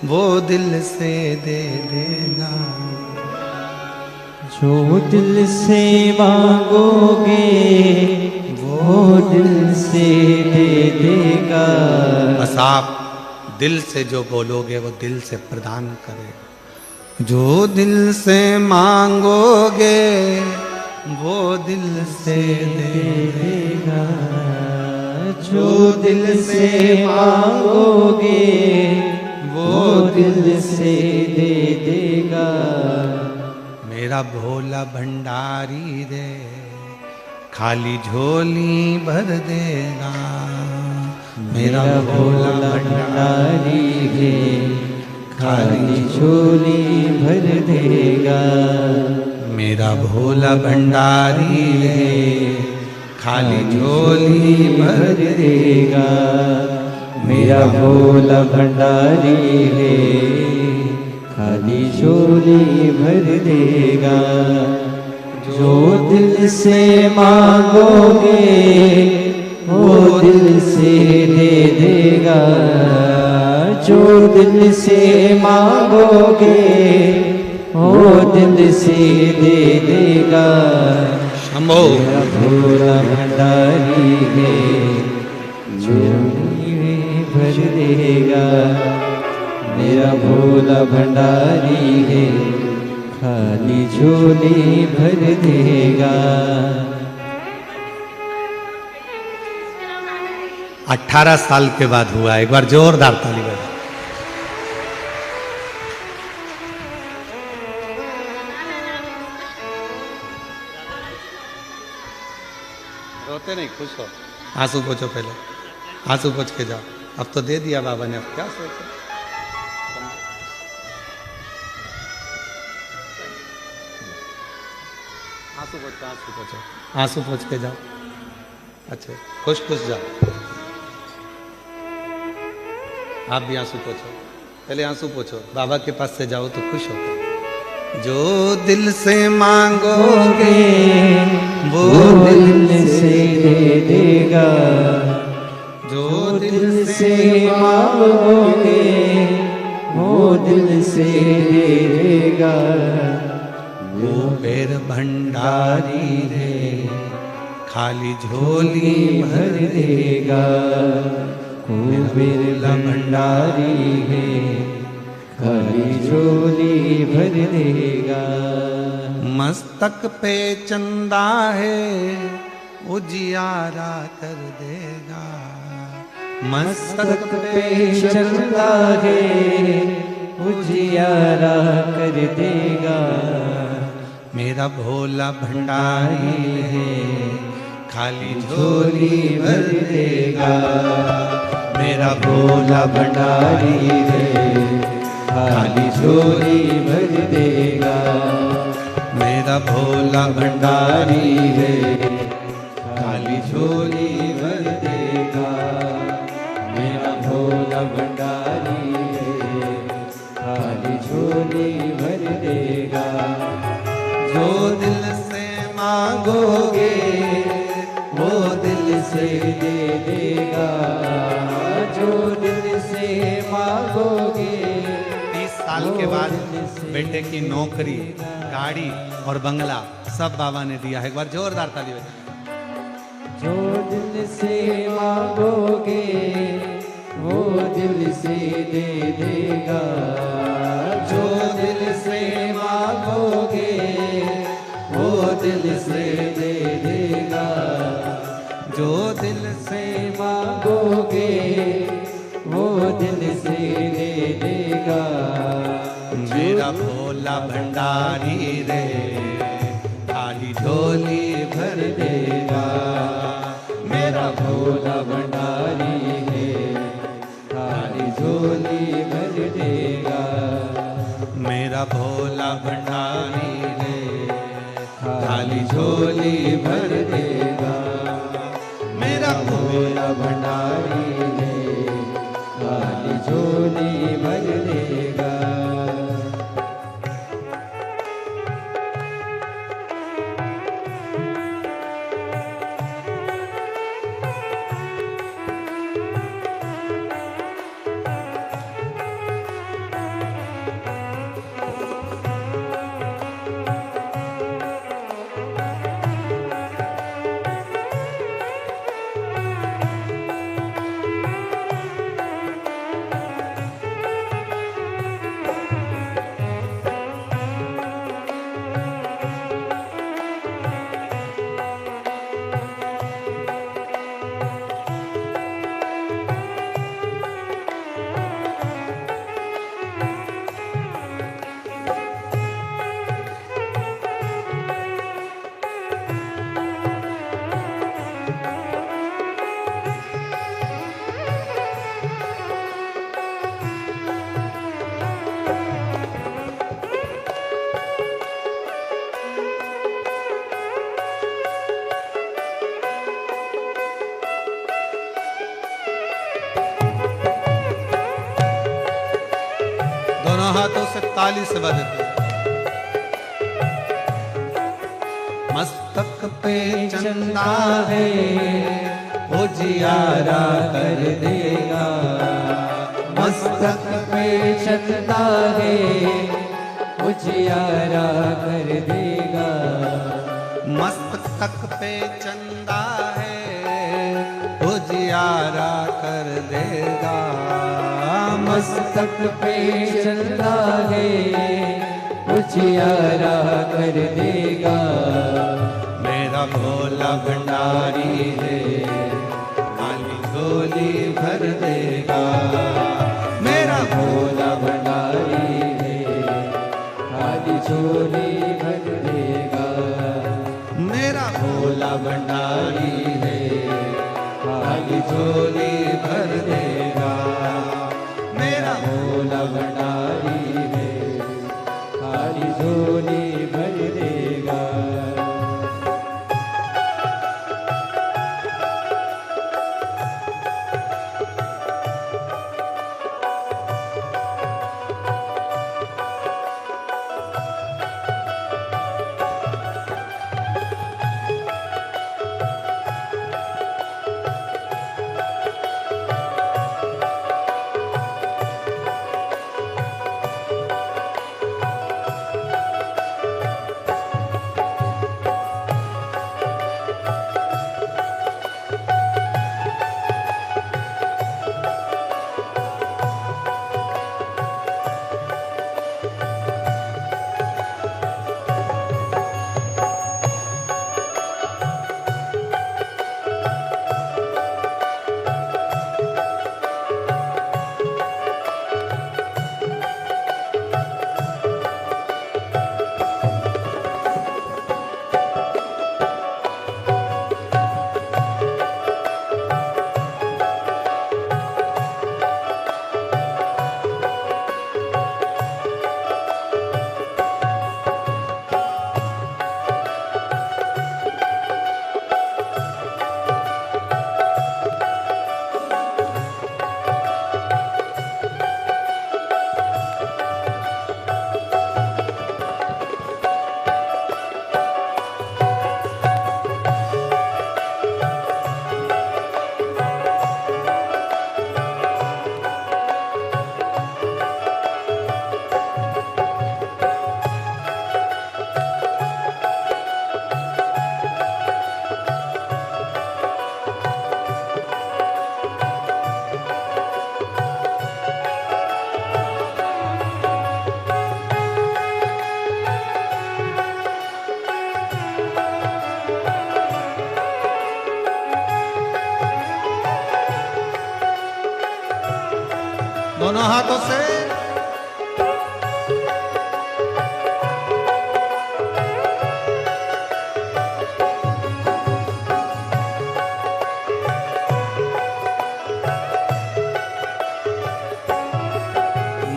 वो दिल से दे देगा, जो दिल से मांगोगे वो दिल से दे देगा। बस आप दिल से जो बोलोगे वो दिल से प्रदान करेगा। जो दिल से मांगोगे वो दिल से दे देगा, जो दिल से मांगोगे वो दिल से दे देगा। मेरा भोला भंडारी रे खाली झोली भर देगा। मेरा भोला भंडारी है खाली झोली भर देगा। मेरा भोला भंडारी रे खाली झोली भर देगा। मेरा भोला भंडारी है खाली झोली भर देगा। जो दिल से मांगोगे वो दिल से दे देगा। जो दिल से मांगोगे वो दिल से दे देगा। शंभो मेरा भोला भंडारी है झोली भर देगा। मेरा भोला भंडारी है खाली झोली भर देगा। 18 साल के बाद हुआ। एक बार जोरदार ताली बजा। रोते नहीं, खुश हो। आंसू पोछो, पहले आंसू पोछ के जाओ। अब तो दे दिया बाबा ने, अब क्या सोचो। आंसू पोछो, आंसू पोछो, आंसू पोछ के जाओ। अच्छा, खुश खुश जाओ। आप भी आंसू पोछो, पहले आंसू पोछो। बाबा के पास से जाओ तो खुश होते। जो दिल से मांगोगे वो दिल से दे देगा। जो दिल से मांगोगे वो दिल से दे देगा। वो बेर भंडारी रे खाली झोली भर देगा। कुबेर भंडारी है खाली झोली भर देगा। मस्तक पे चंदा है उजियारा कर देगा। मस्तक पे चंदा है उजियारा कर देगा। मेरा भोला भंडारी है खाली झोली भर देगा। मेरा भोला भंडारी है खाली झोली भर देगा। मेरा भोला भंडारी है खाली झोली भर देगा। मेरा भोला भंडारी है खाली झोली भर देगा। जो दिल से मांगोगे वो दिल से दे देगा। जो दिल से मांगोगे 30 साल के बाद बेटे की नौकरी, गाड़ी और बंगला सब बाबा ने दिया है। एक बार जोरदार ताली बजाओ। जो दिल से मांगोगे वो दिल से दे देगा। जो दिल से मांगोगे वो दिल से दे देगा। जो दिल से मांगोगे वो दिल से दे देगा। मेरा भोला भंडारी रे खाली झोली भर देगा। मेरा भोला भंडारी है खाली झोली भर देगा। मेरा भोला भंडारी रे खाली झोली भर देगा। मेरा भोला भंडारी है खाली झोली भर देगा। दोनों हाथों से ताली से बजते। मस्तक पे चंदा है उजियारा कर देगा। मस्तक पे चंदा है उजियारा कर देगा। मस्तक पे चंदा है उजियारा कर देगा। मस्तक पे चंदा है उजियारा कर देगा। मेरा भोला भंडारी है खाली झोली भर देगा। मेरा भोला भंडारी है खाली झोली भर देगा। मेरा भोला भंडारी है खाली झोली भर देगा। मेरा भोला भंडारी है खाली झोली भर देगा। दोनों हाथों से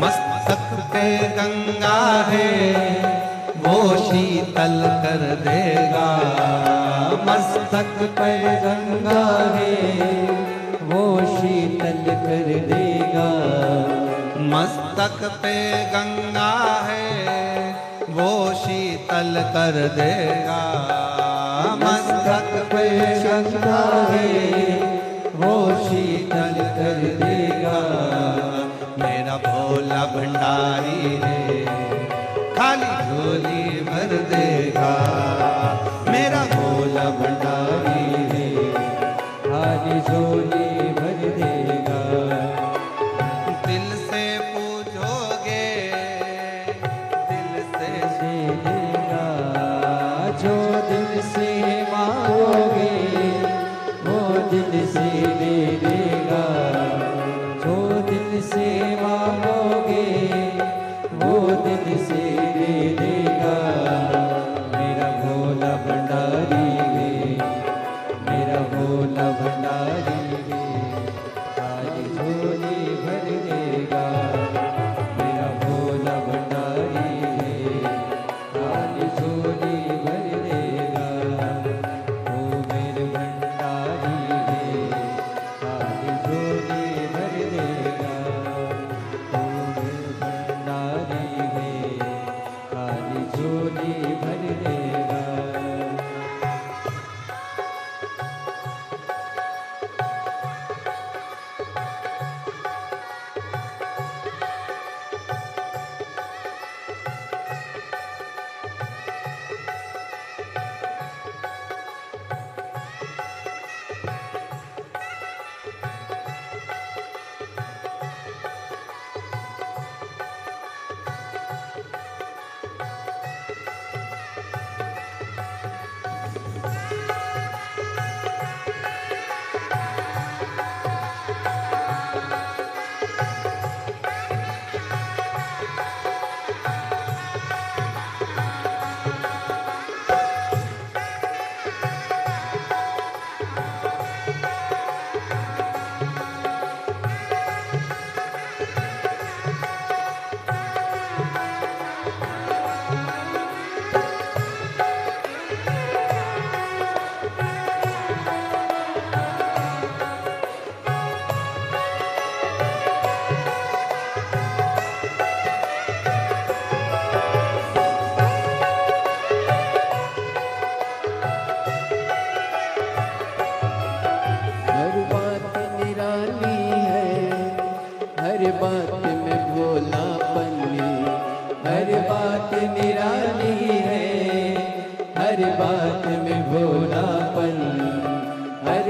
मस्तक पे गंगा है वो शीतल कर देगा। मस्तक पर गंगा है वो शीतल कर देगा। मस्तक पे गंगा है वो शीतल कर देगा। मस्तक पे गंगा है वो शीतल कर देगा। मेरा भोला भंडारी है खाली झोली भर देगा। मेरा भोला भंडारी है खाली झोली भर देगा। दिल से पूछोगे दिल से देगा। जो दिल से मांगोगे वो दिल से दे देगा। जो दिल से मांगोगे वो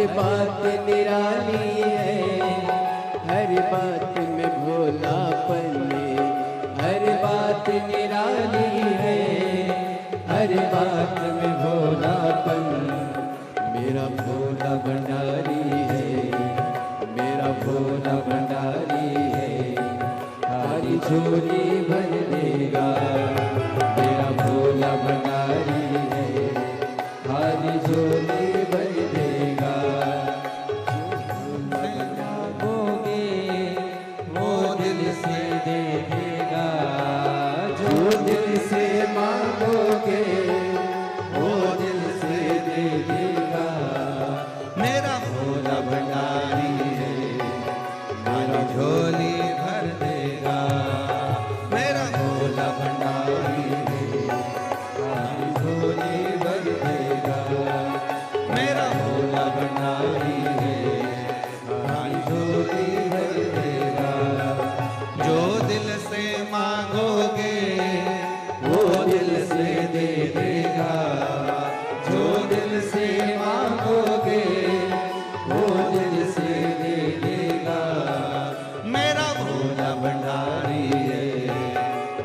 हर बात निराली है, हर बात में भोलापन, हर बात निराली है, हर बात में भोलापन। मेरा भोला भंडारी है, मेरा भोला भंडारी है, खाली झोली भर देगा। मेरा भोला भंडारी है, खाली झोली भर देगा। मांगोगे वो दिल से दे देगा, जो दिल से मांगोगे वो दिल से दे देगा। मेरा भोला भंडारी है, खाली झोली भर देगा। मेरा भोला भंडारी है, खाली झोली भर देगा। मेरा भोला भंडारी है, खाली झोली भर देगा। जो दिल से मांगोगे वो दिल से दे देगा, जो दिल से मांगोगे वो दिल से दे देगा। मेरा भोला भंडारी है,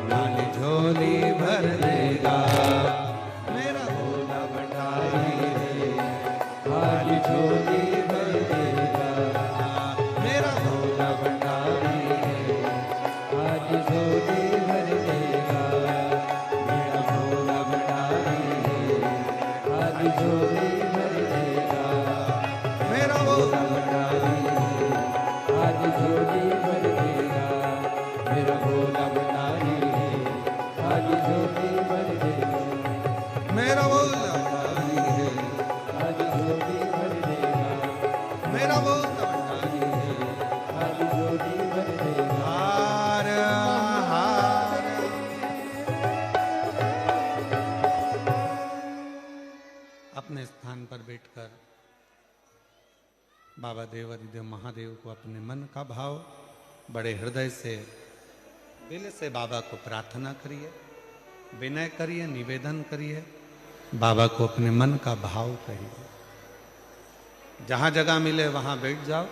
खाली झोली भर देगा। मेरा भोला भंडारी है, खाली झोली भर देगा। मेरा भोला भंडारी है, खाली झोली भर देगा। मेरा भोला भंडारी है, खाली झोली भर देगा। मेरा भोला भंडारी है, खाली झोली भर देगा। मेरा भोला भंडारी है, खाली झोली भर देगा। मेरा भोला भंडारी है, खाली झोली भर देगा। मेरा भोला भंडारी है। खाली झोली भर देगा। हार हार अपने स्थान पर बैठकर बाबा देव हरिदेव महादेव को अपने मन का भाव बड़े हृदय से, दिल से बाबा को प्रार्थना करिए, विनय करिए, निवेदन करिए, बाबा को अपने मन का भाव कहिए। जहाँ जगह मिले वहाँ बैठ जाओ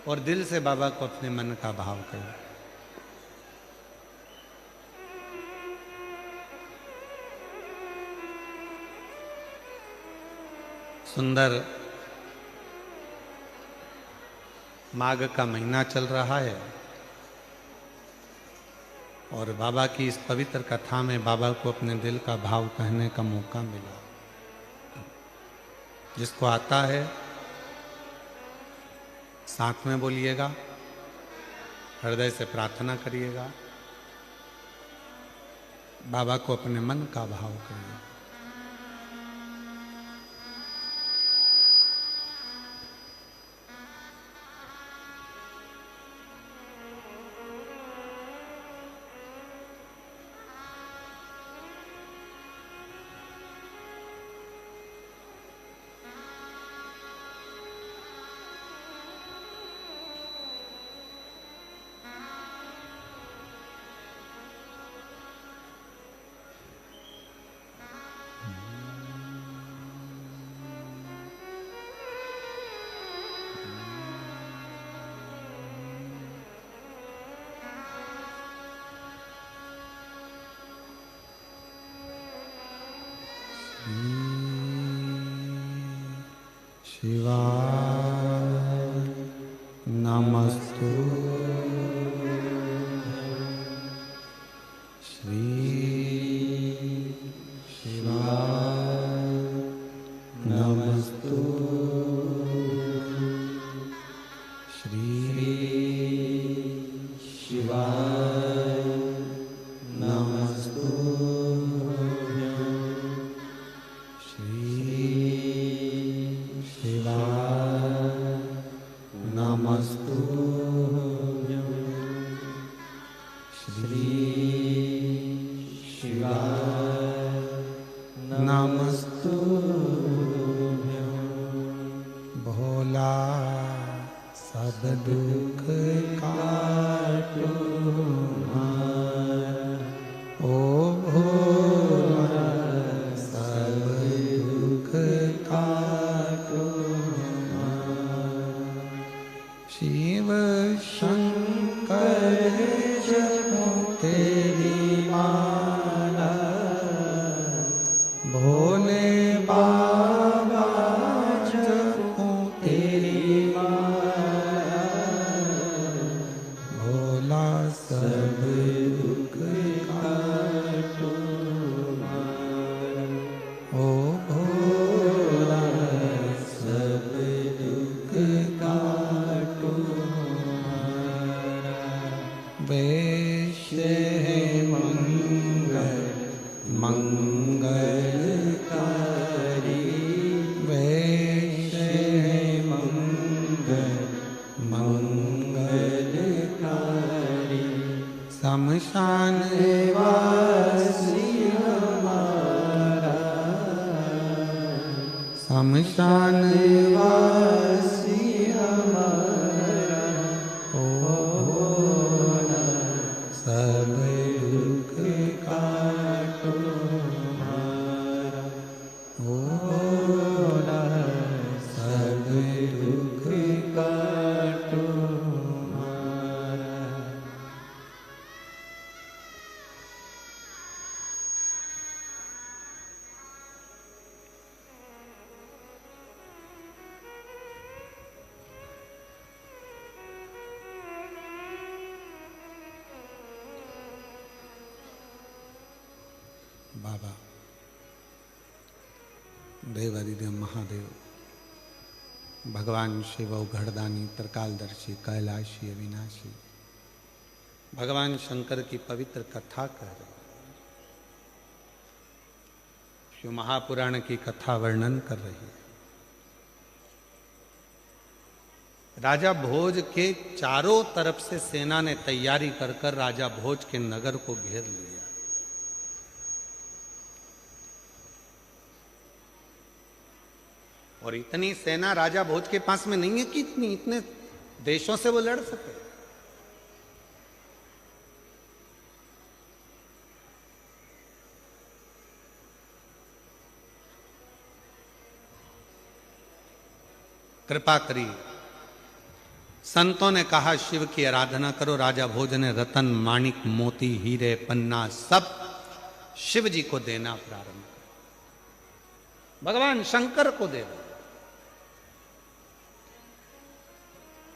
और दिल से बाबा को अपने मन का भाव कहिए। सुंदर माघ का महीना चल रहा है और बाबा की इस पवित्र कथा में बाबा को अपने दिल का भाव कहने का मौका मिला। जिसको आता है साथ में बोलिएगा, हृदय से प्रार्थना करिएगा, बाबा को अपने मन का भाव करिएगा। शिवाय नमस्तु श्री शिवाय नमस्तु श्री शिवाय नमस्तु श्री नमस्तु श्री शिवाय नमस्तु भोला सब दुख काटो ओ भोला सब दुख काटो शिव शंकर जपो तेरी माला, भोले बाबा जपो तेरी माला, भोला सब दुख काटो मारा। ओ भोला सब दुख काटो मारा। वैश्य है मंगल मंगलकारी, वैश्य है मंगल मंगलकारी। शमशान वासी हमारा, शमशान वासी हमारा। ओ भोला सब दुख काटो मारा, ओ भोला सब दुख काटो मारा। बाबा देवादिदेव महादेव, भगवान शिव घड़दानी, त्रिकालदर्शी, कैलाशी, अविनाशी, भगवान शंकर की पवित्र कथा कह रहे, शिव महापुराण की कथा वर्णन कर रही है। राजा भोज के चारों तरफ से सेना ने तैयारी कर कर राजा भोज के नगर को घेर लिया। और इतनी सेना राजा भोज के पास में नहीं है कि इतने देशों से वो लड़ सके। कृपा करी, संतों ने कहा शिव की आराधना करो। राजा भोज ने रतन, माणिक, मोती, हीरे, पन्ना सब शिव जी को देना प्रारंभ कर, भगवान शंकर को दे दो।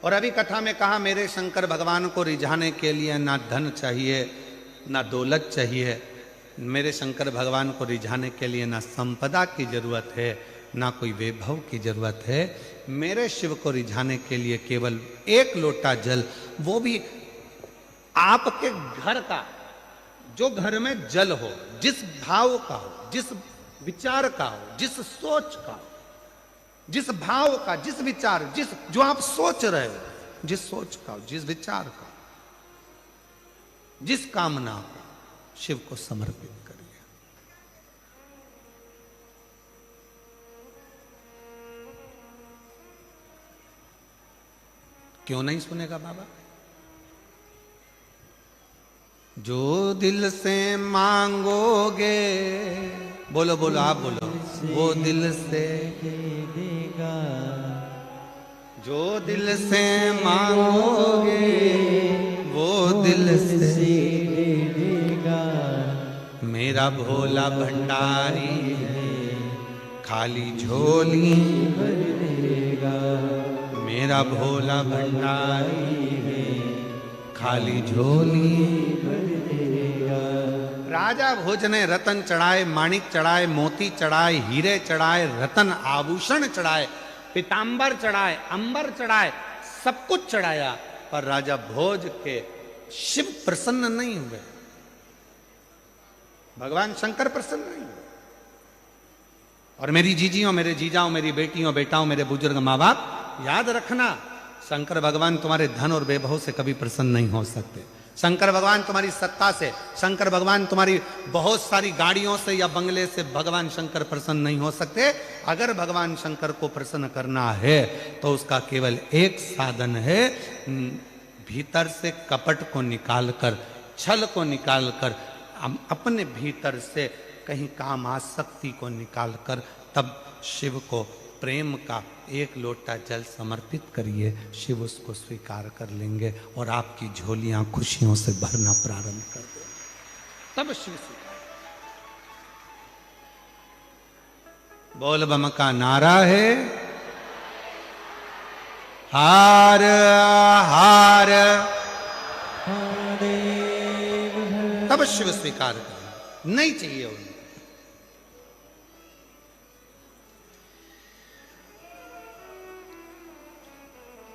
और अभी कथा में कहा मेरे शंकर भगवान को रिझाने के लिए ना धन चाहिए ना दौलत चाहिए, मेरे शंकर भगवान को रिझाने के लिए ना संपदा की जरूरत है ना कोई वैभव की जरूरत है। मेरे शिव को रिझाने के लिए केवल एक लोटा जल, वो भी आपके घर का, जो घर में जल हो, जिस भाव का हो, जिस विचार का हो, जिस सोच का हो, जिस भाव का, जिस विचार, जिस जो आप सोच रहे हो, जिस सोच का, जिस विचार का, जिस कामना को शिव को समर्पित करिए। क्यों नहीं सुनेगा बाबा? जो दिल से मांगोगे, बोलो बोलो, आप बोलो, वो दिल से देगा। जो दिल से मांगोगे वो दिल से देगा। मेरा भोला भंडारी है, खाली झोली भर देगा। मेरा भोला भंडारी है, खाली झोली भर देगा। राजा भोज ने रतन चढ़ाए, माणिक चढ़ाए, मोती चढ़ाए, हीरे चढ़ाए, रतन आभूषण चढ़ाए, पीतांबर चढ़ाए, अंबर चढ़ाए, सब कुछ चढ़ाया, पर राजा भोज के शिव प्रसन्न नहीं हुए, भगवान शंकर प्रसन्न नहीं हुए। और मेरी जीजियों, मेरे जीजाओं, मेरी बेटियों, बेटाओं, मेरे बुजुर्ग माँ बाप, याद रखना, शंकर भगवान तुम्हारे धन और वैभव से कभी प्रसन्न नहीं हो सकते। शंकर भगवान तुम्हारी सत्ता से, शंकर भगवान तुम्हारी बहुत सारी गाड़ियों से या बंगले से भगवान शंकर प्रसन्न नहीं हो सकते। अगर भगवान शंकर को प्रसन्न करना है तो उसका केवल एक साधन है, भीतर से कपट को निकालकर, छल को निकालकर, अपने भीतर से कहीं काम आसक्ति को निकालकर तब शिव को प्रेम का एक लोटा जल समर्पित करिए, शिव उसको स्वीकार कर लेंगे और आपकी झोलियां खुशियों से भरना प्रारंभ कर देंगे, तब शिव स्वीकार। बोल बम का नारा है, हार हार, तब शिव स्वीकार करें, नहीं चाहिए उन्हें।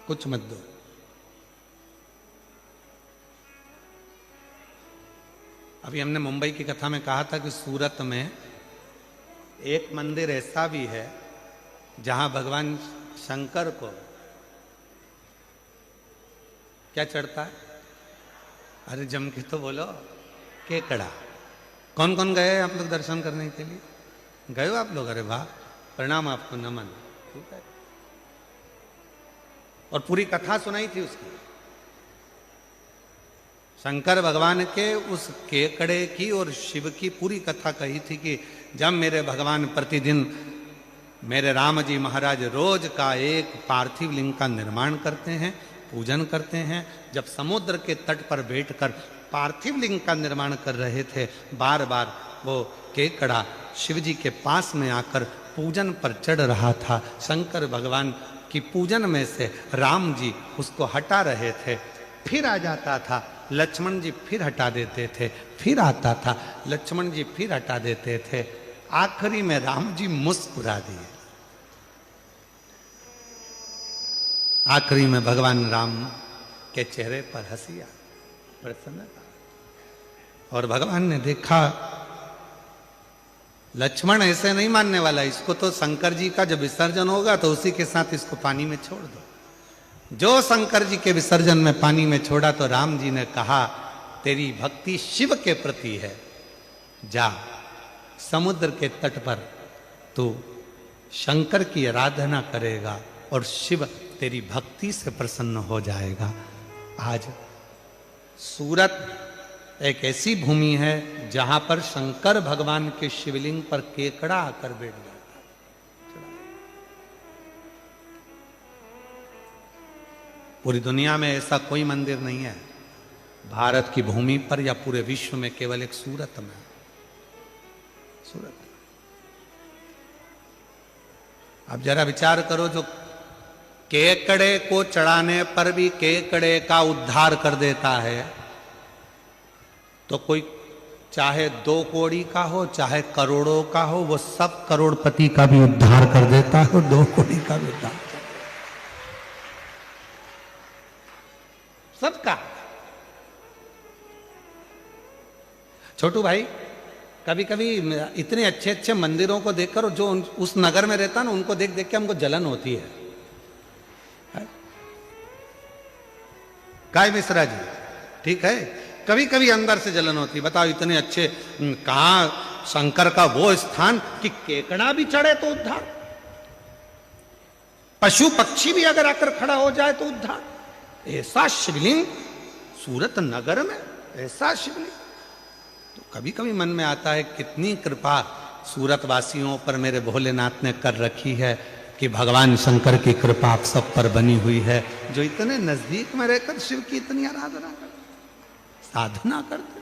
कुछ मत दो। अभी हमने मुंबई की कथा में कहा था कि सूरत में एक मंदिर ऐसा भी है जहां भगवान शंकर को क्या चढ़ता है? अरे जम के तो बोलो, केकड़ा। कौन कौन गए आप लोग दर्शन करने के लिए? गए हो आप लोग? अरे वाह, प्रणाम आपको, नमन। ठीक है। और पूरी कथा सुनाई थी उसकी, शंकर भगवान के उस केकड़े की और शिव की पूरी कथा कही थी कि जब मेरे भगवान प्रतिदिन, मेरे राम जी महाराज रोज का एक पार्थिव लिंग का निर्माण करते हैं, पूजन करते हैं। जब समुद्र के तट पर बैठकर पार्थिव लिंग का निर्माण कर रहे थे, बार बार वो केकड़ा शिव जी के पास में आकर पूजन पर चढ़ रहा था। शंकर भगवान की पूजन में से राम जी उसको हटा रहे थे, फिर आ जाता था, लक्ष्मण जी फिर हटा देते थे, फिर आता था, लक्ष्मण जी फिर हटा देते थे। आखिरी में राम जी मुस्कुरा दिए। आखिरी में भगवान राम के चेहरे पर हंसी आ, प्रसन्नता। और भगवान ने देखा लक्ष्मण ऐसे नहीं मानने वाला, इसको तो शंकर जी का जब विसर्जन होगा तो उसी के साथ इसको पानी में छोड़ दो। जो शंकर जी के विसर्जन में पानी में छोड़ा तो राम जी ने कहा, तेरी भक्ति शिव के प्रति है, जा समुद्र के तट पर तू शंकर की आराधना करेगा और शिव तेरी भक्ति से प्रसन्न हो जाएगा। आज सूरत एक ऐसी भूमि है जहां पर शंकर भगवान के शिवलिंग पर केकड़ा आकर बैठ जाता है। पूरी दुनिया में ऐसा कोई मंदिर नहीं है, भारत की भूमि पर या पूरे विश्व में, केवल एक सूरत में। सूरत। अब जरा विचार करो, जो केकड़े को चढ़ाने पर भी केकड़े का उद्धार कर देता है, तो कोई चाहे 2 कौड़ी का हो चाहे करोड़ों का हो, वो सब करोड़पति का भी उद्धार कर देता है और 2 कौड़ी का भी उद्धार सबका। छोटू भाई, कभी कभी इतने अच्छे अच्छे मंदिरों को देखकर, जो उस नगर में रहता ना, उनको देख देख के हमको जलन होती है। काय मिश्रा जी, ठीक है, कभी कभी अंदर से जलन होती है। बताओ, इतने अच्छे, कहां शंकर का वो स्थान कि केकड़ा भी चढ़े तो उद्धार, पशु पक्षी भी अगर आकर खड़ा हो जाए तो उद्धार। ऐसा शिवलिंग सूरत नगर में, ऐसा शिवलिंग। तो कभी कभी मन में आता है, कितनी कृपा सूरत वासियों पर मेरे भोलेनाथ ने कर रखी है कि भगवान शंकर की कृपा आप सब पर बनी हुई है, जो इतने नजदीक में रहकर शिव की इतनी आराधना करते, साधना करते।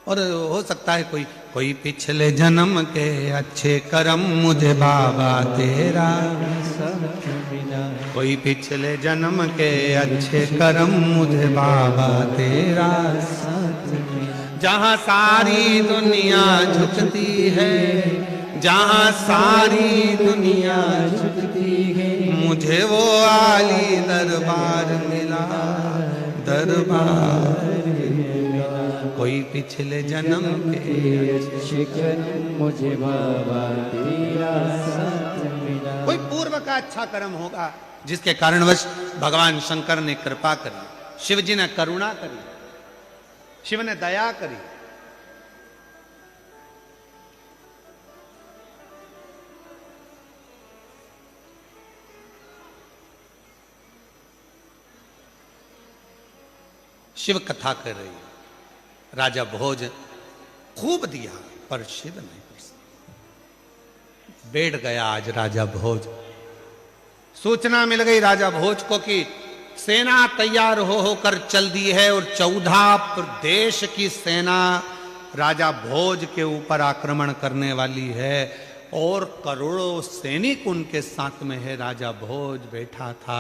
और हो सकता है कोई पिछले जन्म के अच्छे कर्म मुझे बाबा तेरा, कोई पिछले जन्म के अच्छे कर्म मुझे बाबा तेरा, जहां सारी दुनिया झुकती है, जहां सारी दुनिया झुकती है, मुझे वो आली दरबार मिला, दरबार मिला। कोई पिछले जन्म के अच्छे कर्म मुझे बाबा तेरा साथ मिला। कोई पूर्व का अच्छा कर्म होगा जिसके कारणवश भगवान शंकर ने कृपा करी, शिव जी ने करुणा करी, शिव ने दया करी। शिव कथा कर रही है, राजा भोज खूब दिया पर शिव नहीं प्रसन्न। बैठ गया आज राजा भोज। सूचना मिल गई राजा भोज को कि सेना तैयार होकर चल दी है और 14 प्रदेश की सेना राजा भोज के ऊपर आक्रमण करने वाली है और करोड़ों सैनिक उनके साथ में है। राजा भोज बैठा था,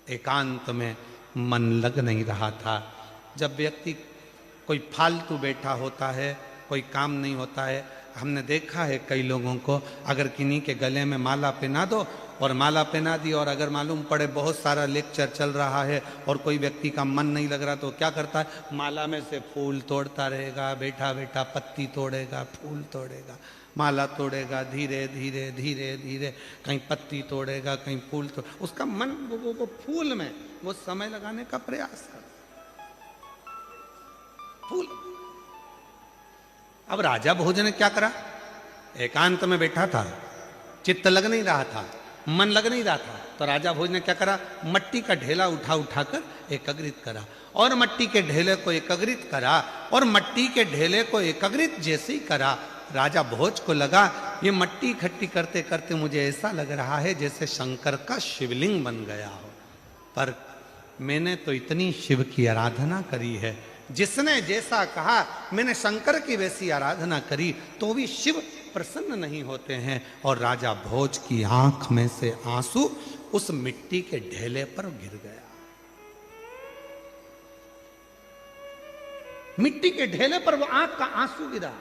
एकांत में मन लग नहीं रहा था। जब व्यक्ति कोई फालतू बैठा होता है, कोई काम नहीं होता है, हमने देखा है कई लोगों को, अगर किन्हीं के गले में माला पहना दो और माला पहना दी और अगर मालूम पड़े बहुत सारा लेक्चर चल रहा है और कोई व्यक्ति का मन नहीं लग रहा तो क्या करता है, माला में से फूल तोड़ता रहेगा, बैठा बैठा पत्ती तोड़ेगा, फूल तोड़ेगा, माला तोड़ेगा, धीरे धीरे धीरे धीरे कहीं पत्ती तोड़ेगा, कहीं फूल तोड़, उसका मन वो फूल में वो समय लगाने का प्रयास कर फूल। अब राजा भोज ने क्या करा, एकांत में बैठा था, चित्त लग नहीं रहा था, मन लग नहीं रहा था, तो राजा भोज ने क्या करा, मट्टी का ढेला उठाकर एकत्रित करा और मट्टी के ढेले को एकत्रित करा और मट्टी के ढेले को एकत्रित जैसे ही करा, राजा भोज को लगा ये मट्टी इकट्ठी करते करते मुझे ऐसा लग रहा है जैसे शंकर का शिवलिंग बन गया हो। पर मैंने तो इतनी शिव की आराधना करी है, जिसने जैसा कहा मैंने शंकर की वैसी आराधना करी तो भी शिव प्रसन्न नहीं होते हैं। और राजा भोज की आंख में से आंसू उस मिट्टी के ढेले पर गिर गया। मिट्टी के ढेले पर वो आंख का आंसू गिरा।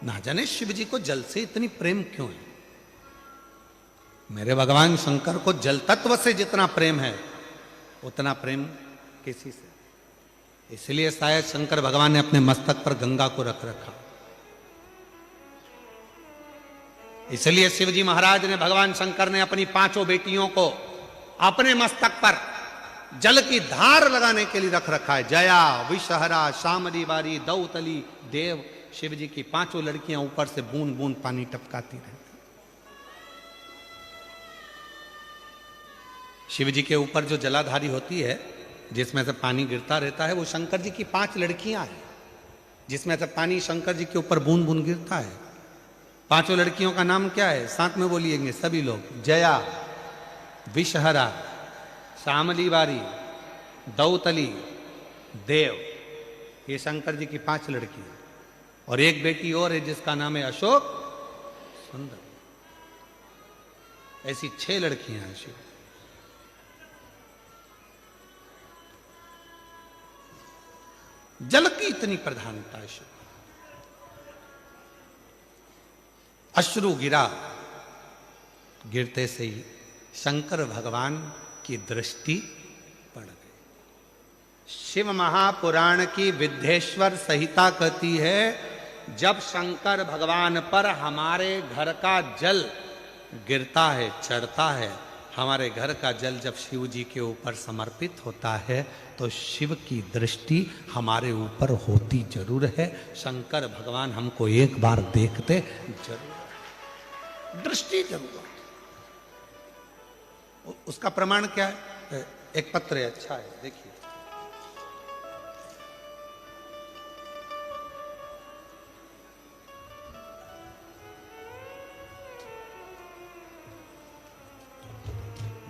ना जाने शिव जी को जल से इतनी प्रेम क्यों है। मेरे भगवान शंकर को जल तत्व से जितना प्रेम है उतना प्रेम किसी से, इसलिए शायद शंकर भगवान ने अपने मस्तक पर गंगा को रख रखा। इसलिए शिवजी महाराज ने, भगवान शंकर ने अपनी 5 बेटियों को अपने मस्तक पर जल की धार लगाने के लिए रख रखा है। जया, विषहरा, शामली बारी, दौतली, देव। शिव जी की 5 लड़कियां ऊपर से बूंद बूंद पानी टपकाती रहती। शिव जी के ऊपर जो जलाधारी होती है जिसमें से पानी गिरता रहता है वो शंकर जी की 5 लड़कियां हैं, जिसमें से पानी शंकर जी के ऊपर बूंद बूंद गिरता है। 5 लड़कियों का नाम क्या है, साथ में बोलिएंगे सभी लोग। जया, विषहरा, शामली बारी, दौतली, देव। ये शंकर जी की 5 लड़कियां। और एक बेटी और है जिसका नाम है अशोक सुंदर। ऐसी 6 लड़कियां हैं शिव। जल की इतनी प्रधानता है शिव। अश्रु गिरा, गिरते से ही शंकर भगवान की दृष्टि पड़ गई। शिव महापुराण की विद्येश्वर संहिता कहती है, जब शंकर भगवान पर हमारे घर का जल गिरता है, चढ़ता है, हमारे घर का जल जब शिव जी के ऊपर समर्पित होता है तो शिव की दृष्टि हमारे ऊपर होती जरूर है। शंकर भगवान हमको एक बार देखते जरूर, दृष्टि जरूर। उसका प्रमाण क्या है, एक पत्र है, अच्छा है, देखिए।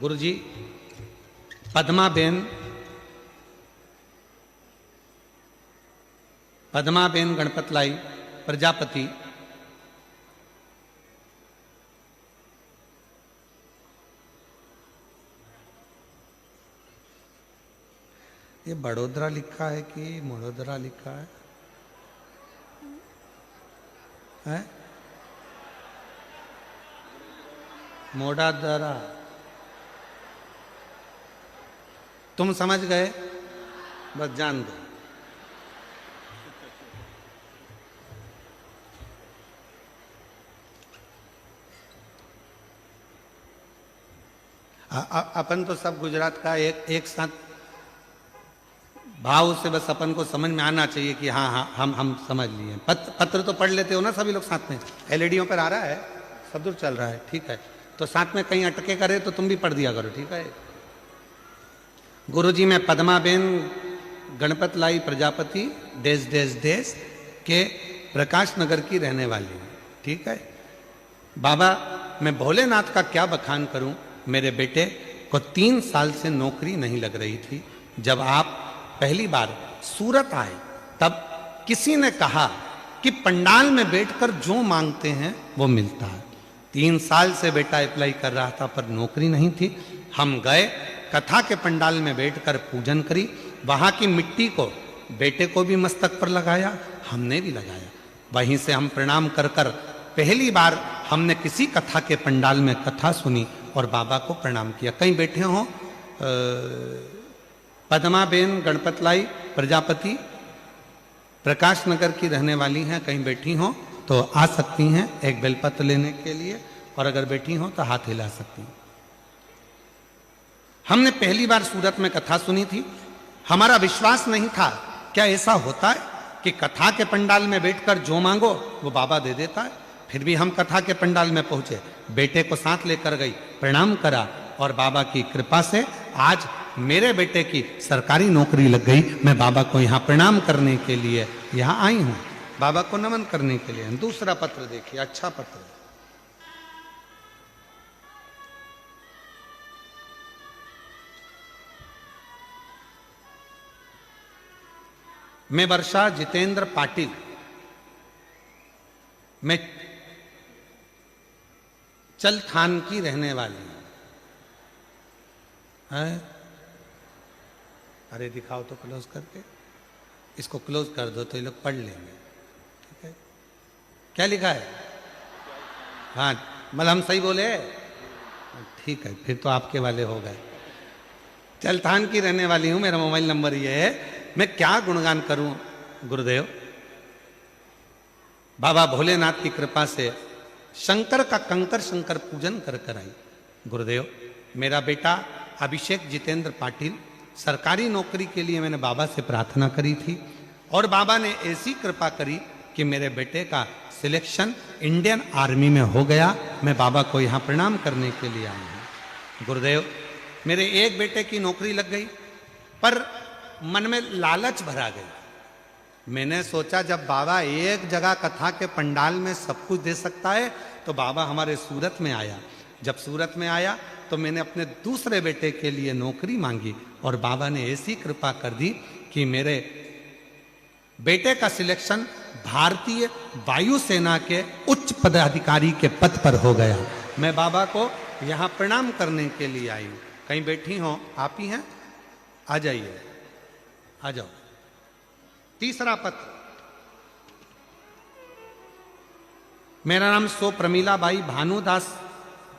गुरुजी, पद्माबेन गणपतलाई प्रजापति ये बड़ोदरा लिखा है कि मोड़ोदरा लिखा है? मोड़ादरा। तुम समझ गए, बस जान दो। अपन तो सब गुजरात का एक साथ भाव से बस अपन को समझ में आना चाहिए कि हाँ हाँ हम समझ लिए। पत्र तो पढ़ लेते हो ना सभी लोग साथ में, एलईडीओ पर आ रहा है, सब दूर चल रहा है, ठीक है। तो साथ में कहीं अटके करे तो तुम भी पढ़ दिया करो, ठीक है। गुरुजी, मैं पद्माबेन गणपत लाई प्रजापति देश देश देश के प्रकाश नगर की रहने वाली हूँ। ठीक है बाबा, मैं भोलेनाथ का क्या बखान करूं। मेरे बेटे को 3 साल से नौकरी नहीं लग रही थी। जब आप पहली बार सूरत आए तब किसी ने कहा कि पंडाल में बैठकर जो मांगते हैं वो मिलता है। 3 साल से बेटा अप्लाई कर रहा था पर नौकरी नहीं थी। हम गए, कथा के पंडाल में बैठकर पूजन करी। वहां की मिट्टी को बेटे को भी मस्तक पर लगाया, हमने भी लगाया। वहीं से हम प्रणाम कर कर पहली बार हमने किसी कथा के पंडाल में कथा सुनी और बाबा को प्रणाम किया। कहीं बैठे हो पद्माबेन गणपतलाई प्रजापति प्रकाश नगर की रहने वाली हैं, कहीं बैठी हो तो आ सकती हैं एक बेलपत्र लेने के लिए, और अगर बैठी हो तो हाथ हिला सकती हैं। हमने पहली बार सूरत में कथा सुनी थी। हमारा विश्वास नहीं था, क्या ऐसा होता है कि कथा के पंडाल में बैठकर जो मांगो वो बाबा दे देता है। फिर भी हम कथा के पंडाल में पहुंचे, बेटे को साथ लेकर गई, प्रणाम करा और बाबा की कृपा से आज मेरे बेटे की सरकारी नौकरी लग गई। मैं बाबा को यहाँ प्रणाम करने के लिए यहाँ आई हूँ, बाबा को नमन करने के लिए। दूसरा पत्र देखिए, अच्छा पत्र है। मैं वर्षा जितेंद्र पाटिल, मैं चलथान की रहने वाली हूं। अरे दिखाओ तो क्लोज करके, इसको क्लोज कर दो तो ये लोग पढ़ लेंगे। ठीक है, क्या लिखा है? हाँ मतलब हम सही बोले? ठीक है, फिर तो आपके वाले हो गए। चलथान की रहने वाली हूं, मेरा मोबाइल नंबर ये है। मैं क्या गुणगान करूं गुरुदेव। बाबा भोलेनाथ की कृपा से शंकर का कंकर शंकर पूजन कर कर आई। गुरुदेव, मेरा बेटा अभिषेक जितेंद्र पाटिल, सरकारी नौकरी के लिए मैंने बाबा से प्रार्थना करी थी और बाबा ने ऐसी कृपा करी कि मेरे बेटे का सिलेक्शन इंडियन आर्मी में हो गया। मैं बाबा को यहाँ प्रणाम करने के लिए आई हूँ। गुरुदेव, मेरे एक बेटे की नौकरी लग गई पर मन में लालच भरा गया। मैंने सोचा जब बाबा एक जगह कथा के पंडाल में सब कुछ दे सकता है तो बाबा हमारे सूरत में आया। जब सूरत में आया तो मैंने अपने दूसरे बेटे के लिए नौकरी मांगी और बाबा ने ऐसी कृपा कर दी कि मेरे बेटे का सिलेक्शन भारतीय वायुसेना के उच्च पदाधिकारी के पद पर हो गया। मैं बाबा को यहाँ प्रणाम करने के लिए आई हूँ। कहीं बैठी हो आप ही हैं? आ जाइए, आ जाओ। तीसरा पत्र, मेरा नाम सो प्रमीला बाई भानुदास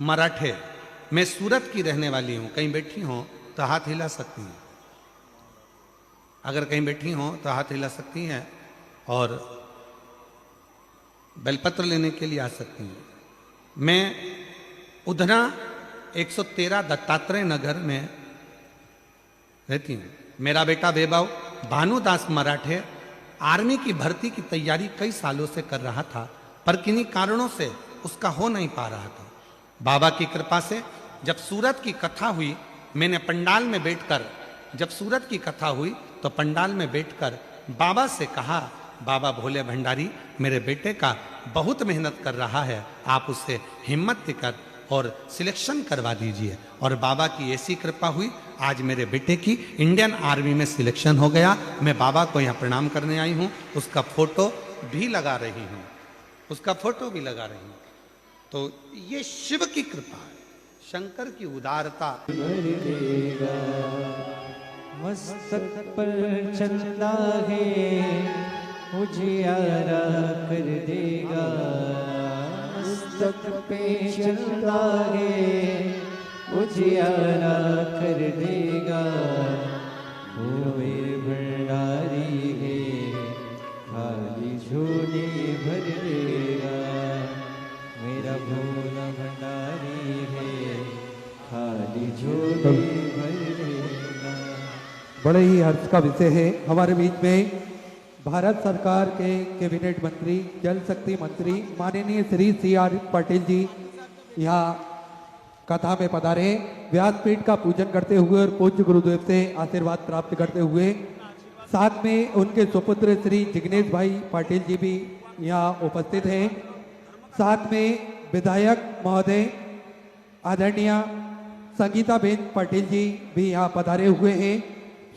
मराठे, मैं सूरत की रहने वाली हूं। कहीं बैठी हो तो हाथ हिला सकती हैं। अगर कहीं बैठी हो तो हाथ हिला सकती हैं और बेलपत्र लेने के लिए आ सकती हैं। मैं उधना 113 दत्तात्रेय नगर में रहती हूँ। मेरा बेटा बेबाव भानुदास मराठे आर्मी की भर्ती की तैयारी कई सालों से कर रहा था पर किन्हीं कारणों से उसका हो नहीं पा रहा था। बाबा की कृपा से जब सूरत की कथा हुई, मैंने पंडाल में बैठकर, जब सूरत की कथा हुई तो पंडाल में बैठकर बाबा से कहा, बाबा भोले भंडारी, मेरे बेटे का बहुत मेहनत कर रहा है, आप उससे हिम्मत देकर और सिलेक्शन करवा दीजिए। और बाबा की ऐसी कृपा हुई, आज मेरे बेटे की इंडियन आर्मी में सिलेक्शन हो गया। मैं बाबा को यहाँ प्रणाम करने आई हूँ। उसका फोटो भी लगा रही हूँ, उसका फोटो भी लगा रही हूँ। तो ये शिव की कृपा है, शंकर की उदारता। मस्तक पर चंदा है उजियारा कर देगा, मस्तक पे चंदा है उजियारा कर देगा। भोले भंडारी है खाली झोली भर देगा, मेरा भोला भंडारी है खाली झोली भर देगा। बड़े ही हर्ष का विषय है, हमारे बीच में भारत सरकार के कैबिनेट मंत्री, जल शक्ति मंत्री माननीय श्री CR पाटिल जी यहाँ कथा में पधारे। व्यासपीठ का पूजन करते हुए और पूज्य गुरुदेव से आशीर्वाद प्राप्त करते हुए साथ में उनके सुपुत्र श्री जिग्नेश भाई पाटिल जी भी यहाँ उपस्थित हैं। साथ में विधायक महोदय आदरणीय संगीता बेन पाटिल जी भी यहाँ पधारे हुए हैं।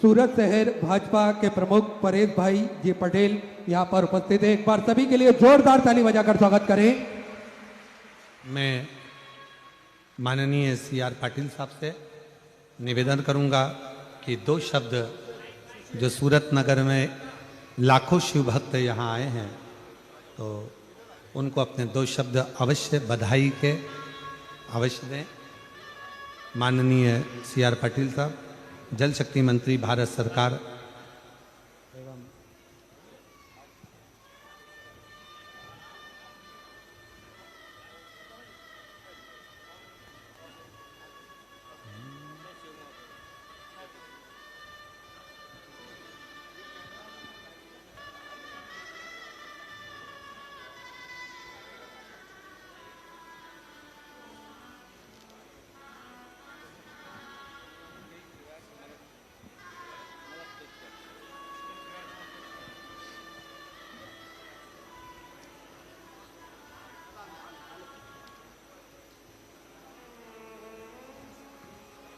सूरत शहर भाजपा के प्रमुख परेश भाई जी पटेल यहाँ पर उपस्थित है। एक बार सभी के लिए जोरदार ताली बजाकर स्वागत करें। मैं माननीय CR पाटिल साहब से निवेदन करूंगा कि 2 शब्द, जो सूरत नगर में लाखों शिव भक्त यहाँ आए हैं, तो उनको अपने 2 शब्द अवश्य बधाई के अवश्य दें। माननीय CR पाटिल साहब, जल शक्ति मंत्री भारत सरकार,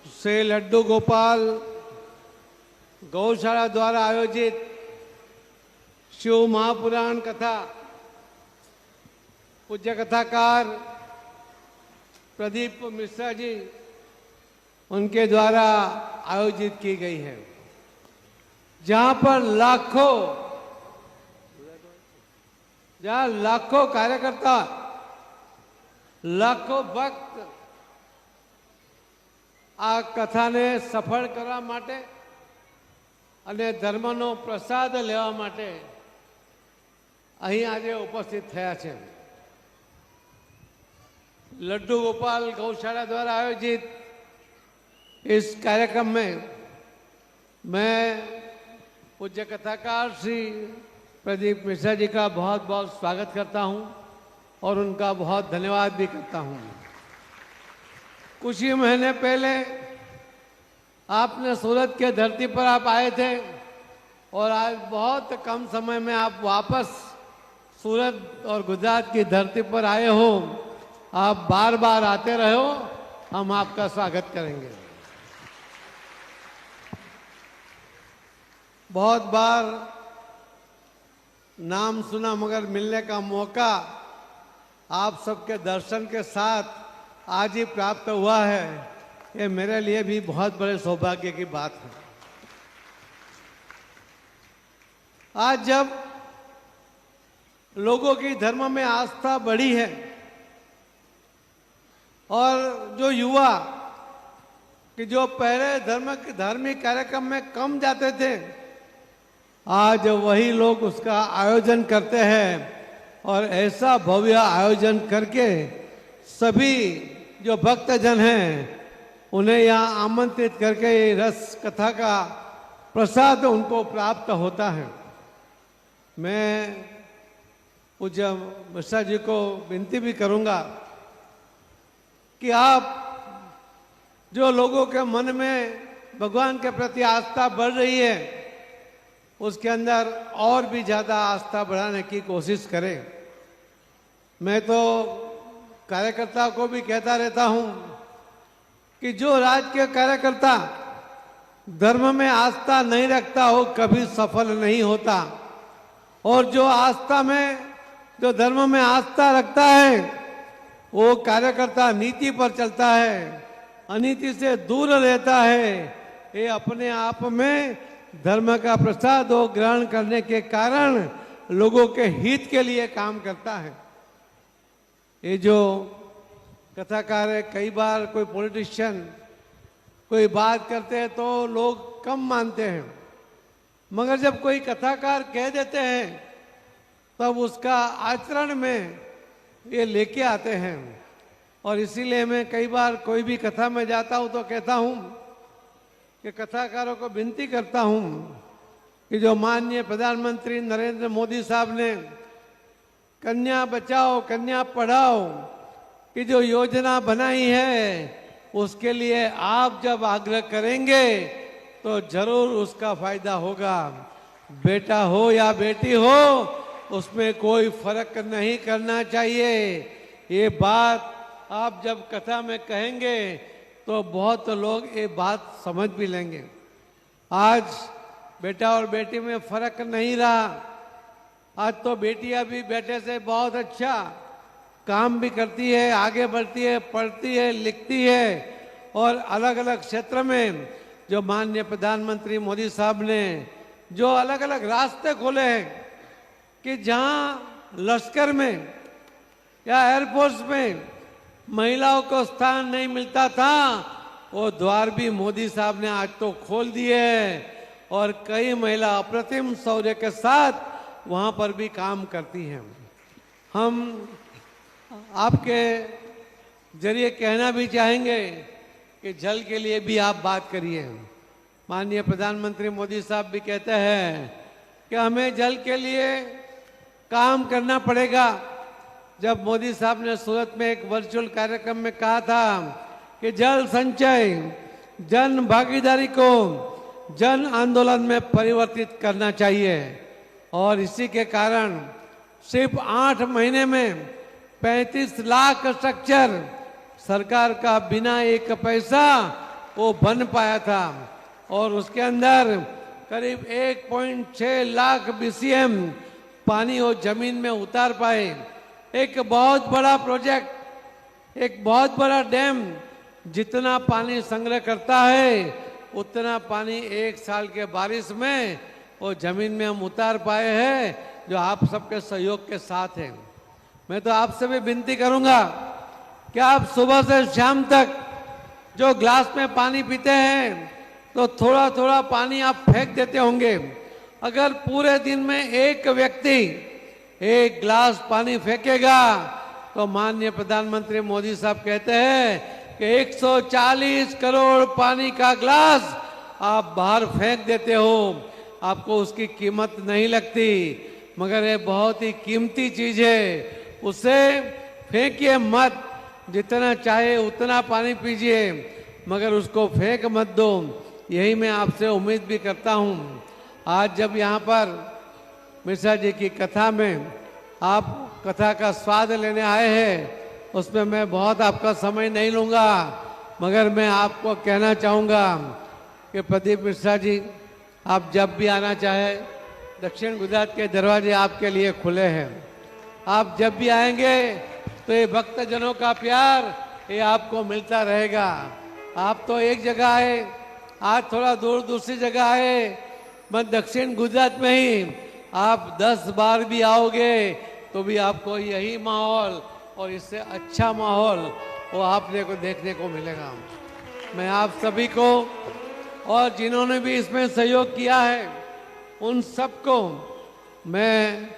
श्री लड्डू गोपाल गौशाला द्वारा आयोजित शिव महापुराण कथा पूज्य कथाकार प्रदीप मिश्रा जी उनके द्वारा आयोजित की गई है, जहां पर लाखों कार्यकर्ता, लाखों भक्त આ કથાને સફળ કરવા માટે અને ધર્મનો પ્રસાદ લેવા માટે અહીં આજે ઉપસ્થિત થયા છે। लड्डू गोपाल गौशाला द्वारा आयोजित इस कार्यक्रम में मैं पूज्य कथाकार श्री प्रदीप मिश्रा जी का बहुत बहुत स्वागत करता हूं और उनका बहुत धन्यवाद भी करता हूं। कुछ ही महीने पहले आपने सूरत के धरती पर आप आए थे और आज बहुत कम समय में आप वापस सूरत और गुजरात की धरती पर आए हो। आप बार बार आते रहो, हम आपका स्वागत करेंगे। बहुत बार नाम सुना मगर मिलने का मौका आप सबके दर्शन के साथ आज ही प्राप्त हुआ है। ये मेरे लिए भी बहुत बड़े सौभाग्य की बात है। आज जब लोगों की धर्म में आस्था बढ़ी है और जो युवा कि जो पहले धार्मिक कार्यक्रम में कम जाते थे, आज वही लोग उसका आयोजन करते हैं और ऐसा भव्य आयोजन करके सभी जो भक्तजन हैं उन्हें यहाँ आमंत्रित करके ये रस कथा का प्रसाद उनको प्राप्त होता है। मैं पूज्य मिश्रा जी को विनती भी करूँगा कि आप जो लोगों के मन में भगवान के प्रति आस्था बढ़ रही है, उसके अंदर और भी ज़्यादा आस्था बढ़ाने की कोशिश करें। मैं तो कार्यकर्ता को भी कहता रहता हूं कि जो राजकीय कार्यकर्ता धर्म में आस्था नहीं रखता हो कभी सफल नहीं होता, और जो धर्म में आस्था रखता है वो कार्यकर्ता नीति पर चलता है, अनीति से दूर रहता है। ये अपने आप में धर्म का प्रसाद और ग्रहण करने के कारण लोगों के हित के लिए काम करता है। ये जो कथाकार है, कई बार कोई पॉलिटिशियन कोई बात करते हैं तो लोग कम मानते हैं, मगर जब कोई कथाकार कह देते हैं तब उसका आचरण में ये लेके आते हैं। और इसीलिए मैं कई बार कोई भी कथा में जाता हूँ तो कहता हूँ कि कथाकारों को विनती करता हूँ कि जो माननीय प्रधानमंत्री नरेंद्र मोदी साहब ने कन्या बचाओ कन्या पढ़ाओ की जो योजना बनाई है, उसके लिए आप जब आग्रह करेंगे तो जरूर उसका फायदा होगा। बेटा हो या बेटी हो, उसमें कोई फर्क नहीं करना चाहिए। ये बात आप जब कथा में कहेंगे तो बहुत लोग ये बात समझ भी लेंगे। आज बेटा और बेटी में फर्क नहीं रहा। आज तो बेटियां भी बेटे से बहुत अच्छा काम भी करती है, आगे बढ़ती है, पढ़ती है, लिखती है और अलग अलग क्षेत्र में जो माननीय प्रधानमंत्री मोदी साहब ने जो अलग अलग रास्ते खोले हैं कि जहां लश्कर में या एयरफोर्स में महिलाओं को स्थान नहीं मिलता था, वो द्वार भी मोदी साहब ने आज तो खोल दिए हैं और कई महिला अप्रतिम शौर्य के साथ वहां पर भी काम करती हैं। हम आपके जरिए कहना भी चाहेंगे कि जल के लिए भी आप बात करिए। माननीय प्रधानमंत्री मोदी साहब भी कहते हैं कि हमें जल के लिए काम करना पड़ेगा। जब मोदी साहब ने सूरत में एक वर्चुअल कार्यक्रम में कहा था कि जल संचय जन भागीदारी को जन आंदोलन में परिवर्तित करना चाहिए और इसी के कारण सिर्फ 8 महीने में 35 लाख स्ट्रक्चर सरकार का बिना एक पैसा वो बन पाया था और उसके अंदर करीब 1.6 लाख BCM पानी वो जमीन में उतार पाए। एक बहुत बड़ा प्रोजेक्ट, एक बहुत बड़ा डैम जितना पानी संग्रह करता है उतना पानी एक साल के बारिश में वो जमीन में हम उतार पाए हैं, जो आप सबके सहयोग के साथ है। मैं तो आपसे भी विनती करूंगा कि आप सुबह से शाम तक जो ग्लास में पानी पीते हैं तो थोड़ा थोड़ा पानी आप फेंक देते होंगे। अगर पूरे दिन में एक व्यक्ति एक गिलास पानी फेंकेगा तो माननीय प्रधानमंत्री मोदी साहब कहते हैं कि 140 करोड़ पानी का गिलास आप बाहर फेंक देते हो। आपको उसकी कीमत नहीं लगती, मगर ये बहुत ही कीमती चीज है। उसे फेंकिए मत, जितना चाहे उतना पानी पीजिए, मगर उसको फेंक मत दो। यही मैं आपसे उम्मीद भी करता हूँ। आज जब यहाँ पर मिश्रा जी की कथा में आप कथा का स्वाद लेने आए हैं, उसमें मैं बहुत आपका समय नहीं लूँगा, मगर मैं आपको कहना चाहूँगा कि प्रदीप मिश्रा जी, आप जब भी आना चाहे दक्षिण गुजरात के दरवाजे आपके लिए खुले हैं। आप जब भी आएंगे तो ये भक्तजनों का प्यार ये आपको मिलता रहेगा। आप तो एक जगह आए, आज थोड़ा दूर दूसरी जगह आए, मैं दक्षिण गुजरात में ही आप 10 बार भी आओगे तो भी आपको यही माहौल और इससे अच्छा माहौल वो आपने को देखने को मिलेगा। मैं आप सभी को और जिन्होंने भी इसमें सहयोग किया है उन सबको मैं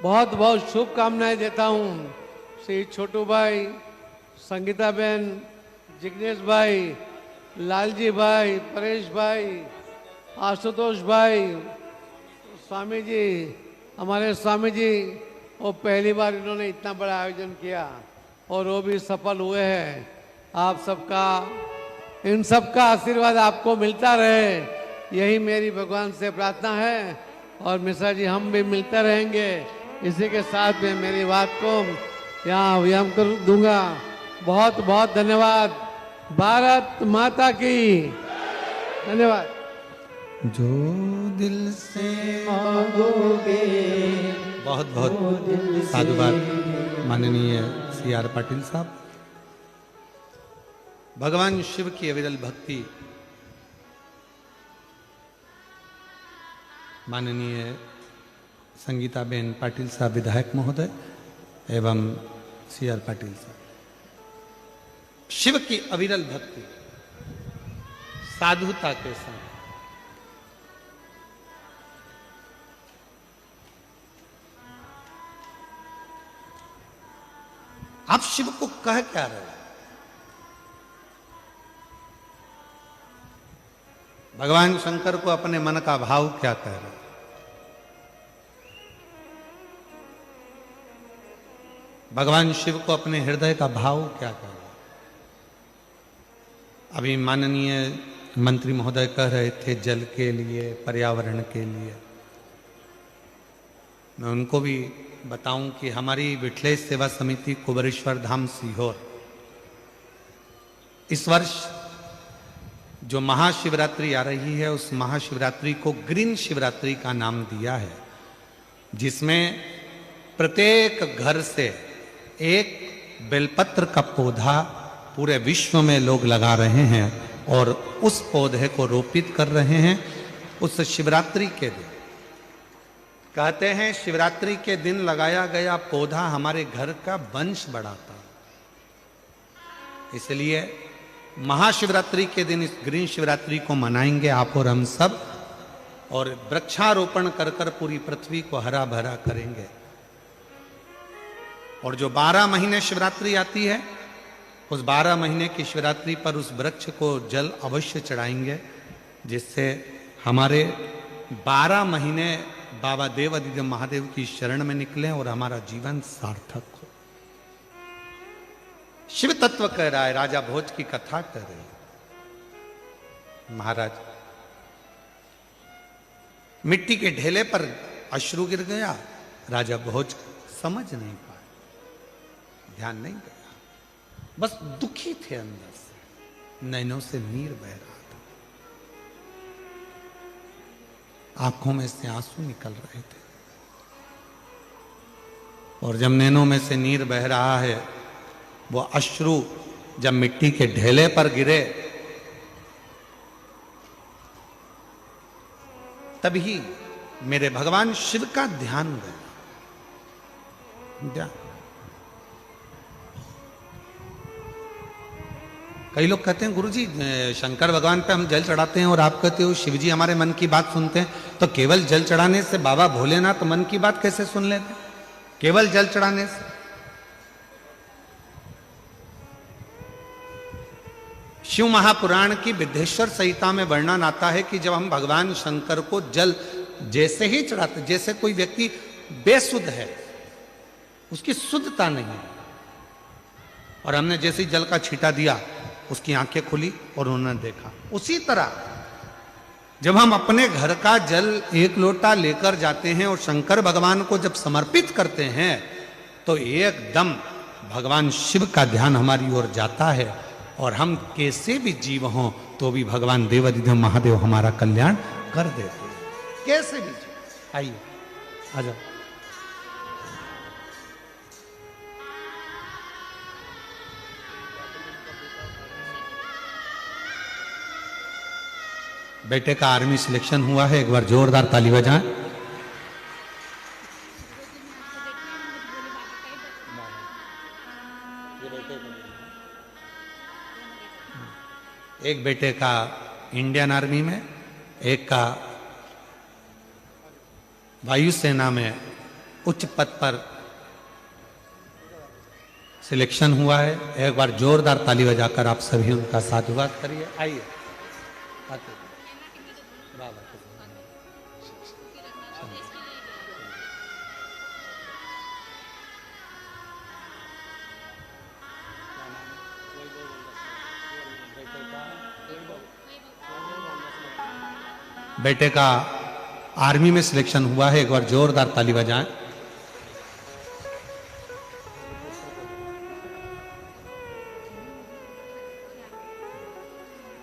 बहुत बहुत शुभकामनाएं देता हूँ। श्री छोटू भाई, संगीता बहन, जिग्नेश भाई, लालजी भाई, परेश भाई, आशुतोष भाई, स्वामी जी, हमारे स्वामी जी, वो पहली बार इन्होंने इतना बड़ा आयोजन किया और वो भी सफल हुए हैं। आप सबका, इन सबका आशीर्वाद आपको मिलता रहे, यही मेरी भगवान से प्रार्थना है और मिश्रा जी हम भी मिलते रहेंगे। इसी के साथ में मेरी बात को यहाँ विराम कर दूंगा। बहुत बहुत धन्यवाद। भारत माता की धन्यवाद। जो दिल से मांगोगे बहुत बहुत साधुवाद माननीय CR पाटिल साहब। भगवान शिव की अविरल भक्ति माननीय संगीता बेन पाटिल साहब विधायक महोदय एवं CR पाटिल साहब। शिव की अविरल भक्ति साधुता के साथ आप शिव को कह क्या रहे हैं? भगवान शंकर को अपने मन का भाव क्या कह रहे हैं? भगवान शिव को अपने हृदय का भाव क्या कह रहे हैं? अभी माननीय मंत्री महोदय कह रहे थे जल के लिए, पर्यावरण के लिए। मैं उनको भी बताऊं कि हमारी विठलेश सेवा समिति कुबेरेश्वर धाम सीहोर इस वर्ष जो महाशिवरात्रि आ रही है उस महाशिवरात्रि को ग्रीन शिवरात्रि का नाम दिया है, जिसमें प्रत्येक घर से एक बेलपत्र का पौधा पूरे विश्व में लोग लगा रहे हैं और उस पौधे को रोपित कर रहे हैं उस शिवरात्रि के दिन। कहते हैं शिवरात्रि के दिन लगाया गया पौधा हमारे घर का वंश बढ़ाता है। इसलिए महाशिवरात्रि के दिन इस ग्रीन शिवरात्रि को मनाएंगे आप और हम सब, और वृक्षारोपण कर कर पूरी पृथ्वी को हरा भरा करेंगे। और जो 12 महीने शिवरात्रि आती है उस 12 महीने की शिवरात्रि पर उस वृक्ष को जल अवश्य चढ़ाएंगे, जिससे हमारे 12 महीने बाबा देव अधिदेव महादेव की शरण में निकले और हमारा जीवन सार्थक हो। शिव तत्व कह रहा है, राजा भोज की कथा कह रही है। महाराज मिट्टी के ढेले पर अश्रु गिर गया, राजा भोज समझ नहीं पाया, ध्यान नहीं गया, बस दुखी थे अंदर से, नैनों से नीर बह रहा था, आंखों में से आंसू निकल रहे थे। और जब नैनों में से नीर बह रहा है, वो अश्रु जब मिट्टी के ढेले पर गिरे तभी मेरे भगवान शिव का ध्यान गया। कई लोग कहते हैं गुरुजी शंकर भगवान पे हम जल चढ़ाते हैं और आप कहते हो शिव जी हमारे मन की बात सुनते हैं, तो केवल जल चढ़ाने से बाबा भोलेनाथ मन की बात कैसे सुन लेते? केवल जल चढ़ाने से? शिव महापुराण की विद्धेश्वर संहिता में वर्णन आता है कि जब हम भगवान शंकर को जल जैसे ही चढ़ाते, जैसे कोई व्यक्ति बेसुध है, उसकी शुद्धता नहीं है, और हमने जैसे ही जल का छींटा दिया उसकी आंखें खुली और उन्होंने देखा, उसी तरह जब हम अपने घर का जल एक लोटा लेकर जाते हैं और शंकर भगवान को जब समर्पित करते हैं तो एकदम भगवान शिव का ध्यान हमारी ओर जाता है, और हम कैसे भी जीव हों तो भी भगवान देवाधिदेव महादेव हमारा कल्याण कर देते हैं, कैसे भी जीव। आइए आ जाओ। बेटे का आर्मी सिलेक्शन हुआ है, एक बार जोरदार ताली बजाएं। एक बेटे का इंडियन आर्मी में, एक का वायुसेना में उच्च पद पर सिलेक्शन हुआ है। एक बार जोरदार ताली बजाकर आप सभी उनका साधुवाद करिए। आइए बेटे का आर्मी में सिलेक्शन हुआ है, एक बार जोरदार ताली बजाएं।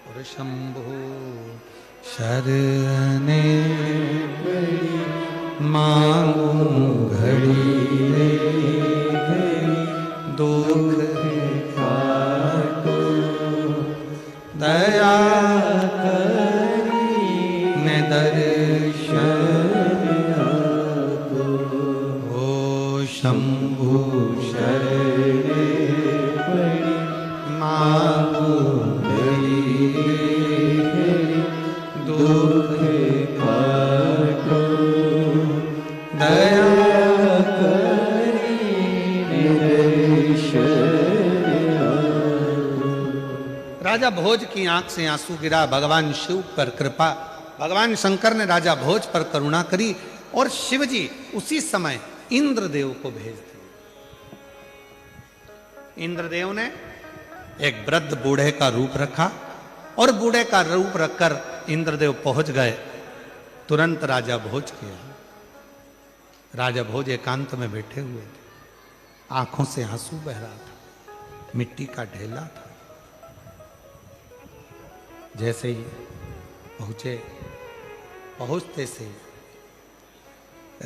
और शंभो शरणे मांगू घड़ी रे दुख काटो दया शंभु शरणे मांगू घड़ी दुख काटो दया राजा भोज की आंख से आंसू गिरा। भगवान शिव पर कृपा, भगवान शंकर ने राजा भोज पर करुणा करी और शिव जी उसी समय इंद्रदेव को भेज दिया। इंद्रदेव ने एक वृद्ध बूढ़े का रूप रखा और बूढ़े का रूप रखकर इंद्रदेव पहुंच गए तुरंत राजा भोज के यहाँ। राजा भोज एकांत में बैठे हुए थे, आंखों से आंसू बह रहा था, मिट्टी का ढेला था। जैसे ही पहुंचते से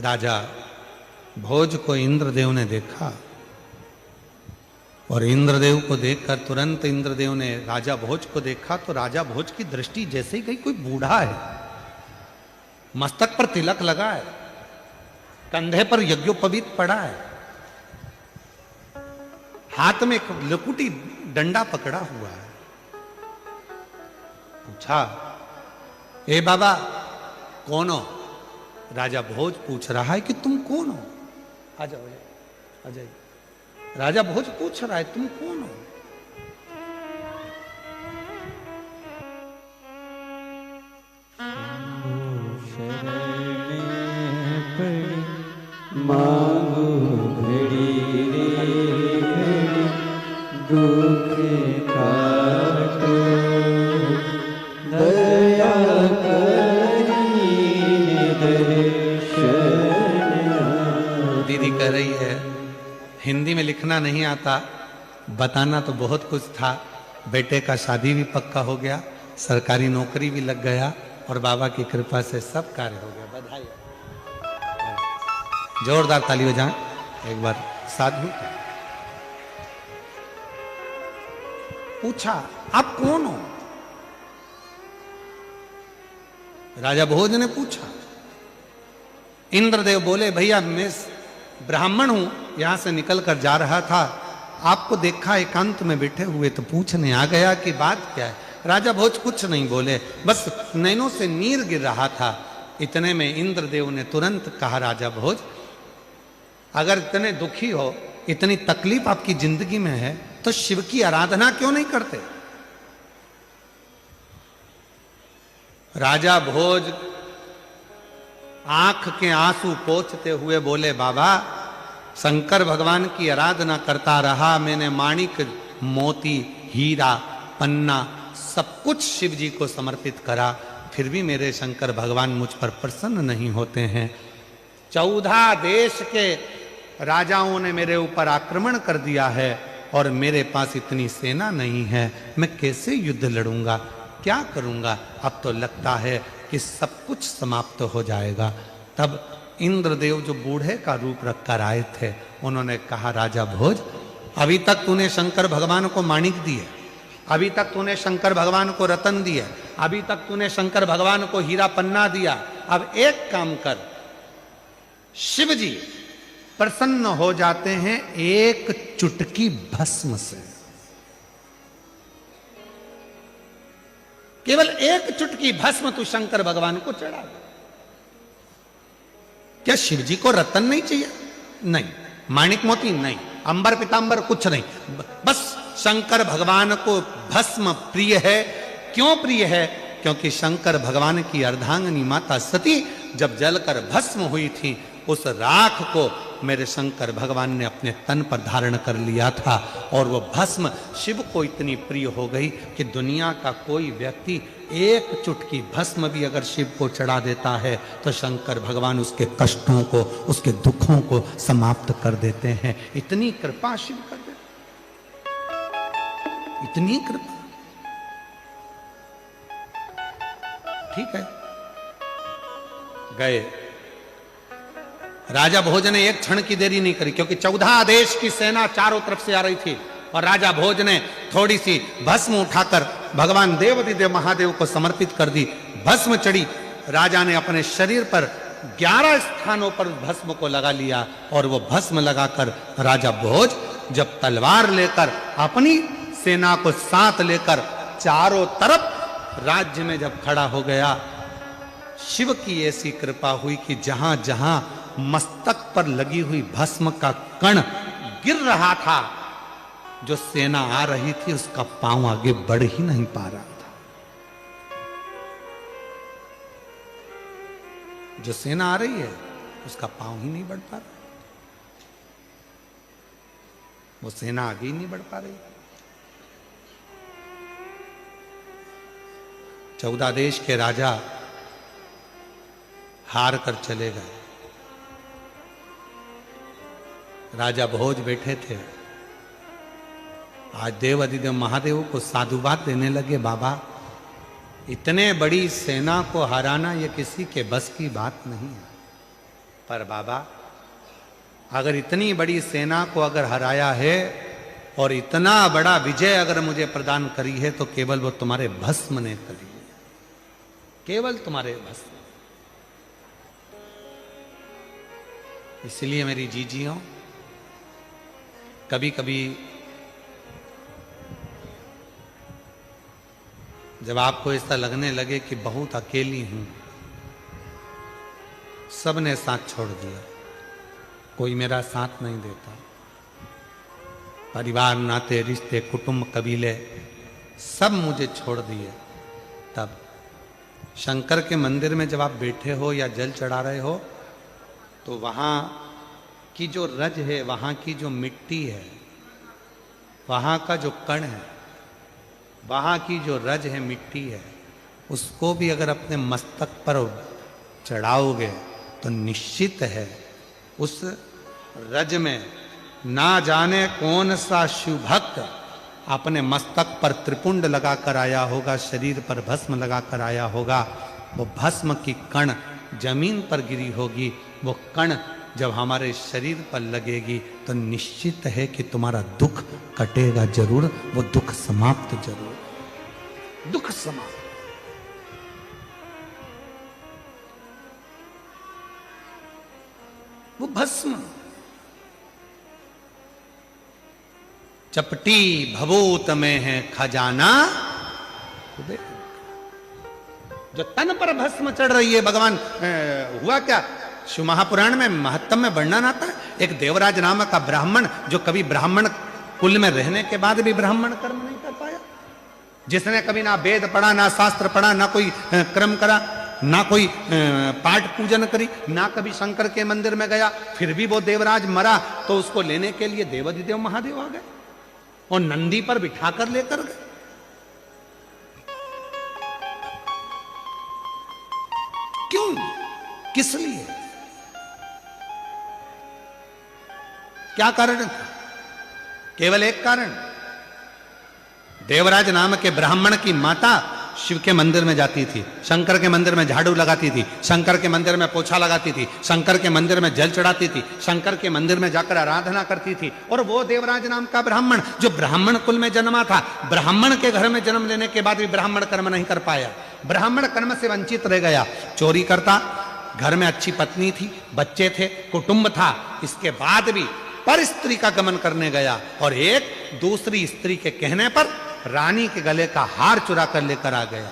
राजा भोज को इंद्रदेव ने देखा और इंद्रदेव को देखकर तुरंत इंद्रदेव ने राजा भोज को देखा तो राजा भोज की दृष्टि जैसे ही गई, कोई बूढ़ा है, मस्तक पर तिलक लगा है, कंधे पर यज्ञोपवीत पड़ा है, हाथ में एक लकुटी डंडा पकड़ा हुआ है। पूछा, ए बाबा कौन हो? राजा भोज पूछ रहा है कि तुम कौन हो? आ जाओ, आ जाइए। राजा भोज पूछ रहा है तुम कौन हो? मांगो घड़ी रे घड़ी दुख काटो, दया करी दर्शन। दीदी कह रही है हिंदी में लिखना नहीं आता, बताना तो बहुत कुछ था। बेटे का शादी भी पक्का हो गया, सरकारी नौकरी भी लग गया और बाबा की कृपा से सब कार्य हो गया। बधाई, जोरदार ताली बजाएं एक बार। साधु पूछा, आप कौन हो? राजा भोज ने पूछा। इंद्रदेव बोले, भैया मैं ब्राह्मण हूं, यहां से निकल कर जा रहा था, आपको देखा एकांत में बैठे हुए तो पूछने आ गया कि बात क्या है। राजा भोज कुछ नहीं बोले, बस नैनों से नीर गिर रहा था। इतने में इंद्रदेव ने तुरंत कहा, राजा भोज अगर इतने दुखी हो, इतनी तकलीफ आपकी जिंदगी में है तो शिव की आराधना क्यों नहीं करते? राजा भोज आंख के आंसू पोंछते हुए बोले, बाबा शंकर भगवान की आराधना करता रहा, मैंने माणिक मोती हीरा पन्ना सब कुछ शिव जी को समर्पित करा, फिर भी मेरे शंकर भगवान मुझ पर प्रसन्न नहीं होते हैं। 14 देश के राजाओं ने मेरे ऊपर आक्रमण कर दिया है और मेरे पास इतनी सेना नहीं है, मैं कैसे युद्ध लड़ूंगा, क्या करूंगा? अब तो लगता है कि सब कुछ समाप्त हो जाएगा। तब इंद्रदेव जो बूढ़े का रूप रखकर आए थे, उन्होंने कहा, राजा भोज अभी तक तूने शंकर भगवान को माणिक दिए, अभी तक तूने शंकर भगवान को रतन दिए, अभी तक तूने शंकर भगवान को हीरा पन्ना दिया, अब एक काम कर, शिव जी प्रसन्न हो जाते हैं एक चुटकी भस्म से। केवल एक चुटकी भस्म तू शंकर भगवान को चढ़ा दे। क्या शिव जी को रतन नहीं चाहिए? नहीं। माणिक मोती नहीं, अंबर पीतांबर कुछ नहीं, बस शंकर भगवान को भस्म प्रिय है। क्यों प्रिय है? क्योंकि शंकर भगवान की अर्धांगिनी माता सती जब जलकर भस्म हुई थी, उस राख को मेरे शंकर भगवान ने अपने तन पर धारण कर लिया था और वो भस्म शिव को इतनी प्रिय हो गई कि दुनिया का कोई व्यक्ति एक चुटकी भस्म भी अगर शिव को चढ़ा देता है तो शंकर भगवान उसके कष्टों को, उसके दुखों को समाप्त कर देते हैं। इतनी कृपा शिव कर देते, इतनी कृपा। ठीक है, गए। राजा भोज ने एक क्षण की देरी नहीं करी, क्योंकि 14 देश की सेना चारों तरफ से आ रही थी और राजा भोज ने थोड़ी सी भस्म उठाकर भगवान देवाधिदेव महादेव को समर्पित कर दी। भस्म चढ़ी, राजा ने अपने शरीर पर 11 स्थानों पर भस्म को लगा लिया और वो भस्म लगाकर राजा भोज जब तलवार लेकर अपनी सेना को साथ लेकर चारों तरफ राज्य में जब खड़ा हो गया, शिव की ऐसी कृपा हुई कि जहां जहां मस्तक पर लगी हुई भस्म का कण गिर रहा था, जो सेना आ रही थी उसका पांव आगे बढ़ ही नहीं पा रहा था। जो सेना आ रही है उसका पांव ही नहीं बढ़ पा रहा, वो सेना आगे ही नहीं बढ़ पा रही। 14 देश के राजा हार कर चले गए। राजा भोज बैठे थे। आज देव अधिदेव महादेव को साधुवाद देने लगे, बाबा इतने बड़ी सेना को हराना ये किसी के बस की बात नहीं है, पर बाबा अगर इतनी बड़ी सेना को अगर हराया है और इतना बड़ा विजय अगर मुझे प्रदान करी है तो केवल वो तुम्हारे भस्म ने करी है, केवल तुम्हारे भस्म। इसलिए मेरी जीजियों, कभी कभी जब आपको ऐसा लगने लगे कि बहुत अकेली हूं, सबने साथ छोड़ दिया, कोई मेरा साथ नहीं देता, परिवार नाते रिश्ते कुटुंब कबीले सब मुझे छोड़ दिए, तब शंकर के मंदिर में जब आप बैठे हो या जल चढ़ा रहे हो तो वहां की जो रज है, वहां की जो मिट्टी है, वहां का जो कण है, वहां की जो रज है, मिट्टी है, उसको भी अगर अपने मस्तक पर चढ़ाओगे तो निश्चित है उस रज में ना जाने कौन सा शिव भक्त अपने मस्तक पर त्रिपुंड लगाकर आया होगा, शरीर पर भस्म लगाकर आया होगा, वो भस्म की कण जमीन पर गिरी होगी, वो कण जब हमारे शरीर पर लगेगी तो निश्चित है कि तुम्हारा दुख कटेगा जरूर, वो दुख समाप्त जरूर, दुख समाप्त। वो भस्म चपटी भभूत में है खजाना, जो तन पर भस्म चढ़ रही है। भगवान हुआ क्या, शिव महापुराण में महत्तम में वर्णन आता है, एक देवराज नामक का ब्राह्मण जो कभी ब्राह्मण कुल में रहने के बाद भी ब्राह्मण कर्म नहीं कर पाया, जिसने कभी ना वेद पढ़ा, ना शास्त्र पढ़ा, ना कोई कर्म करा, ना कोई पाठ पूजन करी, ना कभी शंकर के मंदिर में गया, फिर भी वो देवराज मरा तो उसको लेने के लिए देवाधिदेव महादेव आ गए और नंदी पर बिठाकर लेकर गए। क्यों, किस लिए, क्या कारण था? केवल एक कारण, देवराज नाम के ब्राह्मण की माता शिव के मंदिर में जाती थी, शंकर के मंदिर में झाड़ू लगाती थी, शंकर के मंदिर में पोछा लगाती थी, शंकर के मंदिर में जल चढ़ाती थी, शंकर के मंदिर में जाकर आराधना करती थी। और वो देवराज नाम का ब्राह्मण जो ब्राह्मण कुल में जन्मा था, ब्राह्मण के घर में जन्म लेने के बाद भी ब्राह्मण कर्म नहीं कर पाया, ब्राह्मण कर्म से वंचित रह गया, चोरी करता, घर में अच्छी पत्नी थी, बच्चे थे, कुटुंब था, इसके बाद भी पर स्त्री का गमन करने गया और एक दूसरी स्त्री के कहने पर रानी के गले का हार चुरा कर लेकर आ गया।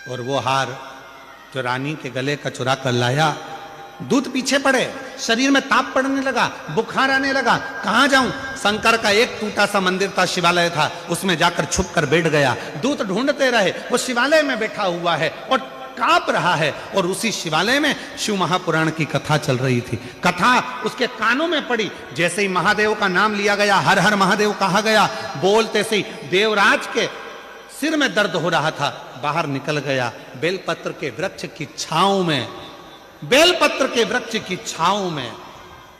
और वो हार जो रानी के गले का चुरा कर लाया, दूध पीछे पड़े, शरीर में ताप पड़ने लगा, बुखार आने लगा, कहां जाऊं? शंकर का एक टूटा सा मंदिर था, शिवालय था, उसमें जाकर छुप कर बैठ गया। दूत ढूंढते रहे, वो शिवालय में बैठा हुआ है और कांप रहा है, और उसी शिवालय में शिव महापुराण की कथा चल रही थी। कथा उसके कानों में पड़ी, जैसे ही महादेव का नाम लिया गया, हर हर महादेव कहा गया, बोलते से देवराज के सिर में दर्द हो रहा था, बाहर निकल गया, बेलपत्र के वृक्ष की छांव में, बेलपत्र के वृक्ष की छांव में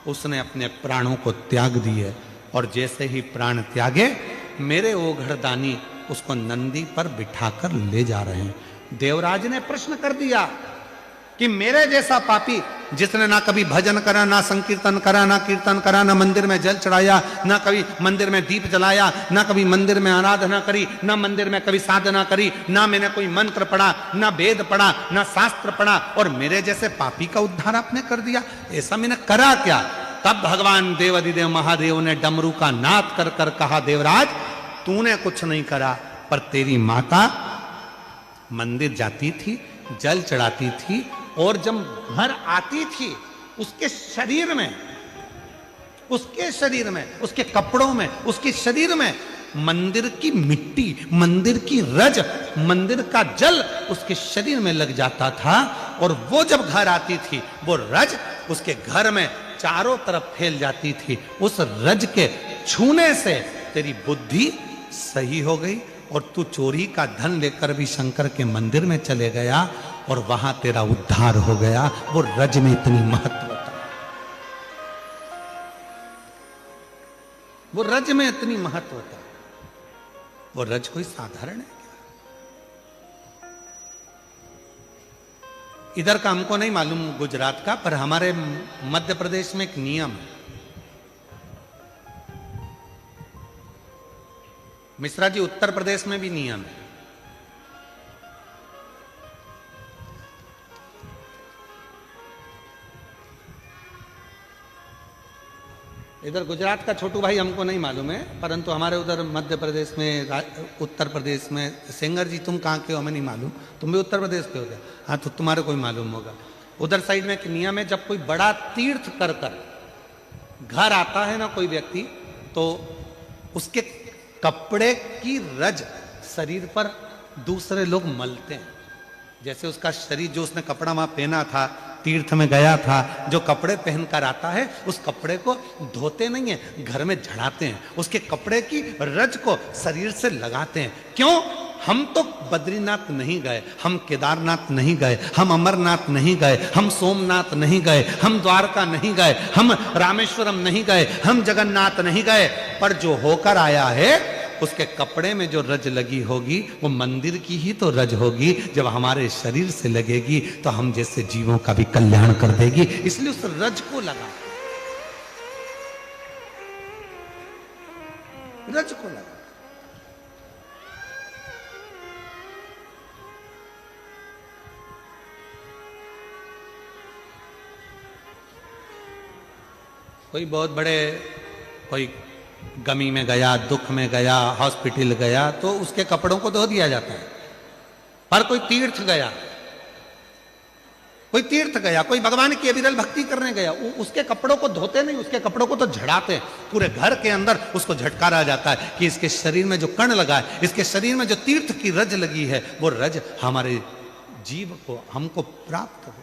उसने अपने प्राणों को त्याग दिए। और जैसे ही प्राण त्यागे, मेरे ओघड़दानी उसको नंदी पर बिठाकर ले जा रहे हैं। देवराज ने प्रश्न कर दिया कि मेरे जैसा पापी, जिसने ना कभी भजन करा, ना संकीर्तन करा, ना कीर्तन करा, ना मंदिर में जल चढ़ाया, ना कभी मंदिर में दीप जलाया, ना कभी मंदिर में आराधना करी, ना मंदिर में कभी साधना करी, ना मैंने कोई मंत्र पढ़ा, ना वेद पढ़ा, ना शास्त्र पढ़ा, और मेरे जैसे पापी का उद्धार आपने कर दिया, ऐसा मैंने करा क्या? तब भगवान देवाधिदेव महादेव ने डमरू का नाद कर कर कहा, देवराज तूने कुछ नहीं करा, पर तेरी माता मंदिर जाती थी, जल चढ़ाती थी, और जब घर आती थी उसके शरीर में, उसके कपड़ों में, उसके शरीर में मंदिर की मिट्टी, मंदिर की रज, मंदिर का जल उसके शरीर में लग जाता था। और वो जब घर आती थी, वो रज उसके घर में चारों तरफ फैल जाती थी। उस रज के छूने से तेरी बुद्धि सही हो गई और तू चोरी का धन लेकर भी शंकर के मंदिर में चले गया और वहां तेरा उद्धार हो गया। वो रज में इतनी महत्वता, वो रज में इतनी महत्वता। वो रज कोई साधारण है क्या? इधर का हमको नहीं मालूम गुजरात का, पर हमारे मध्य प्रदेश में एक नियम है। मिश्रा जी, उत्तर प्रदेश में भी नियम है। इधर गुजरात का छोटू भाई हमको नहीं मालूम है, परंतु हमारे उधर मध्य प्रदेश में, उत्तर प्रदेश में, सेंगर जी तुम कहाँ के हो हमें नहीं मालूम, तुम भी उत्तर प्रदेश के हो गया, हाँ तो तुम्हारे कोई मालूम होगा। उधर साइड में एक नियम है, जब कोई बड़ा तीर्थ कर कर घर आता है ना कोई व्यक्ति, तो उसके कपड़े की रज शरीर पर दूसरे लोग मलते हैं। जैसे उसका शरीर, जो उसने कपड़ा वहां पहना था, तीर्थ में गया था, जो कपड़े पहनकर आता है उस कपड़े को धोते नहीं है, घर में झड़ाते हैं, उसके कपड़े की रज को शरीर से लगाते हैं। क्यों? हम तो बद्रीनाथ नहीं गए, हम केदारनाथ नहीं गए, हम अमरनाथ नहीं गए, हम सोमनाथ नहीं गए, हम द्वारका नहीं गए, हम रामेश्वरम नहीं गए, हम जगन्नाथ नहीं गए, पर जो होकर आया है उसके कपड़े में जो रज लगी होगी वो मंदिर की ही तो रज होगी। जब हमारे शरीर से लगेगी तो हम जैसे जीवों का भी कल्याण कर देगी, इसलिए उस रज को लगा, रज को लगा। कोई बहुत बड़े, कोई गमी में गया, दुख में गया, हॉस्पिटल गया, तो उसके कपड़ों को धो दिया जाता है। पर कोई तीर्थ गया, कोई तीर्थ गया, कोई भगवान की अविरल भक्ति करने गया, उसके कपड़ों को धोते नहीं, उसके कपड़ों को तो झड़ाते हैं। पूरे घर के अंदर उसको झटकारा जाता है कि इसके शरीर में जो कण लगा है, इसके शरीर में जो तीर्थ की रज लगी है, वो रज हमारे जीव को, हमको प्राप्त हो।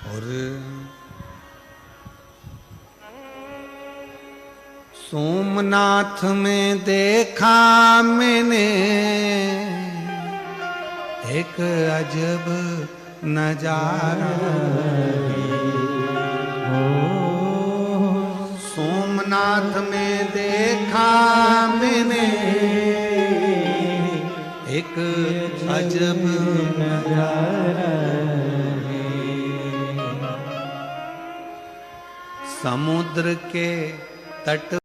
और सोमनाथ में देखा मैंने एक अजब नजारा, सोमनाथ में देखा मैंने एक अजब नजारा, समुद्र के तट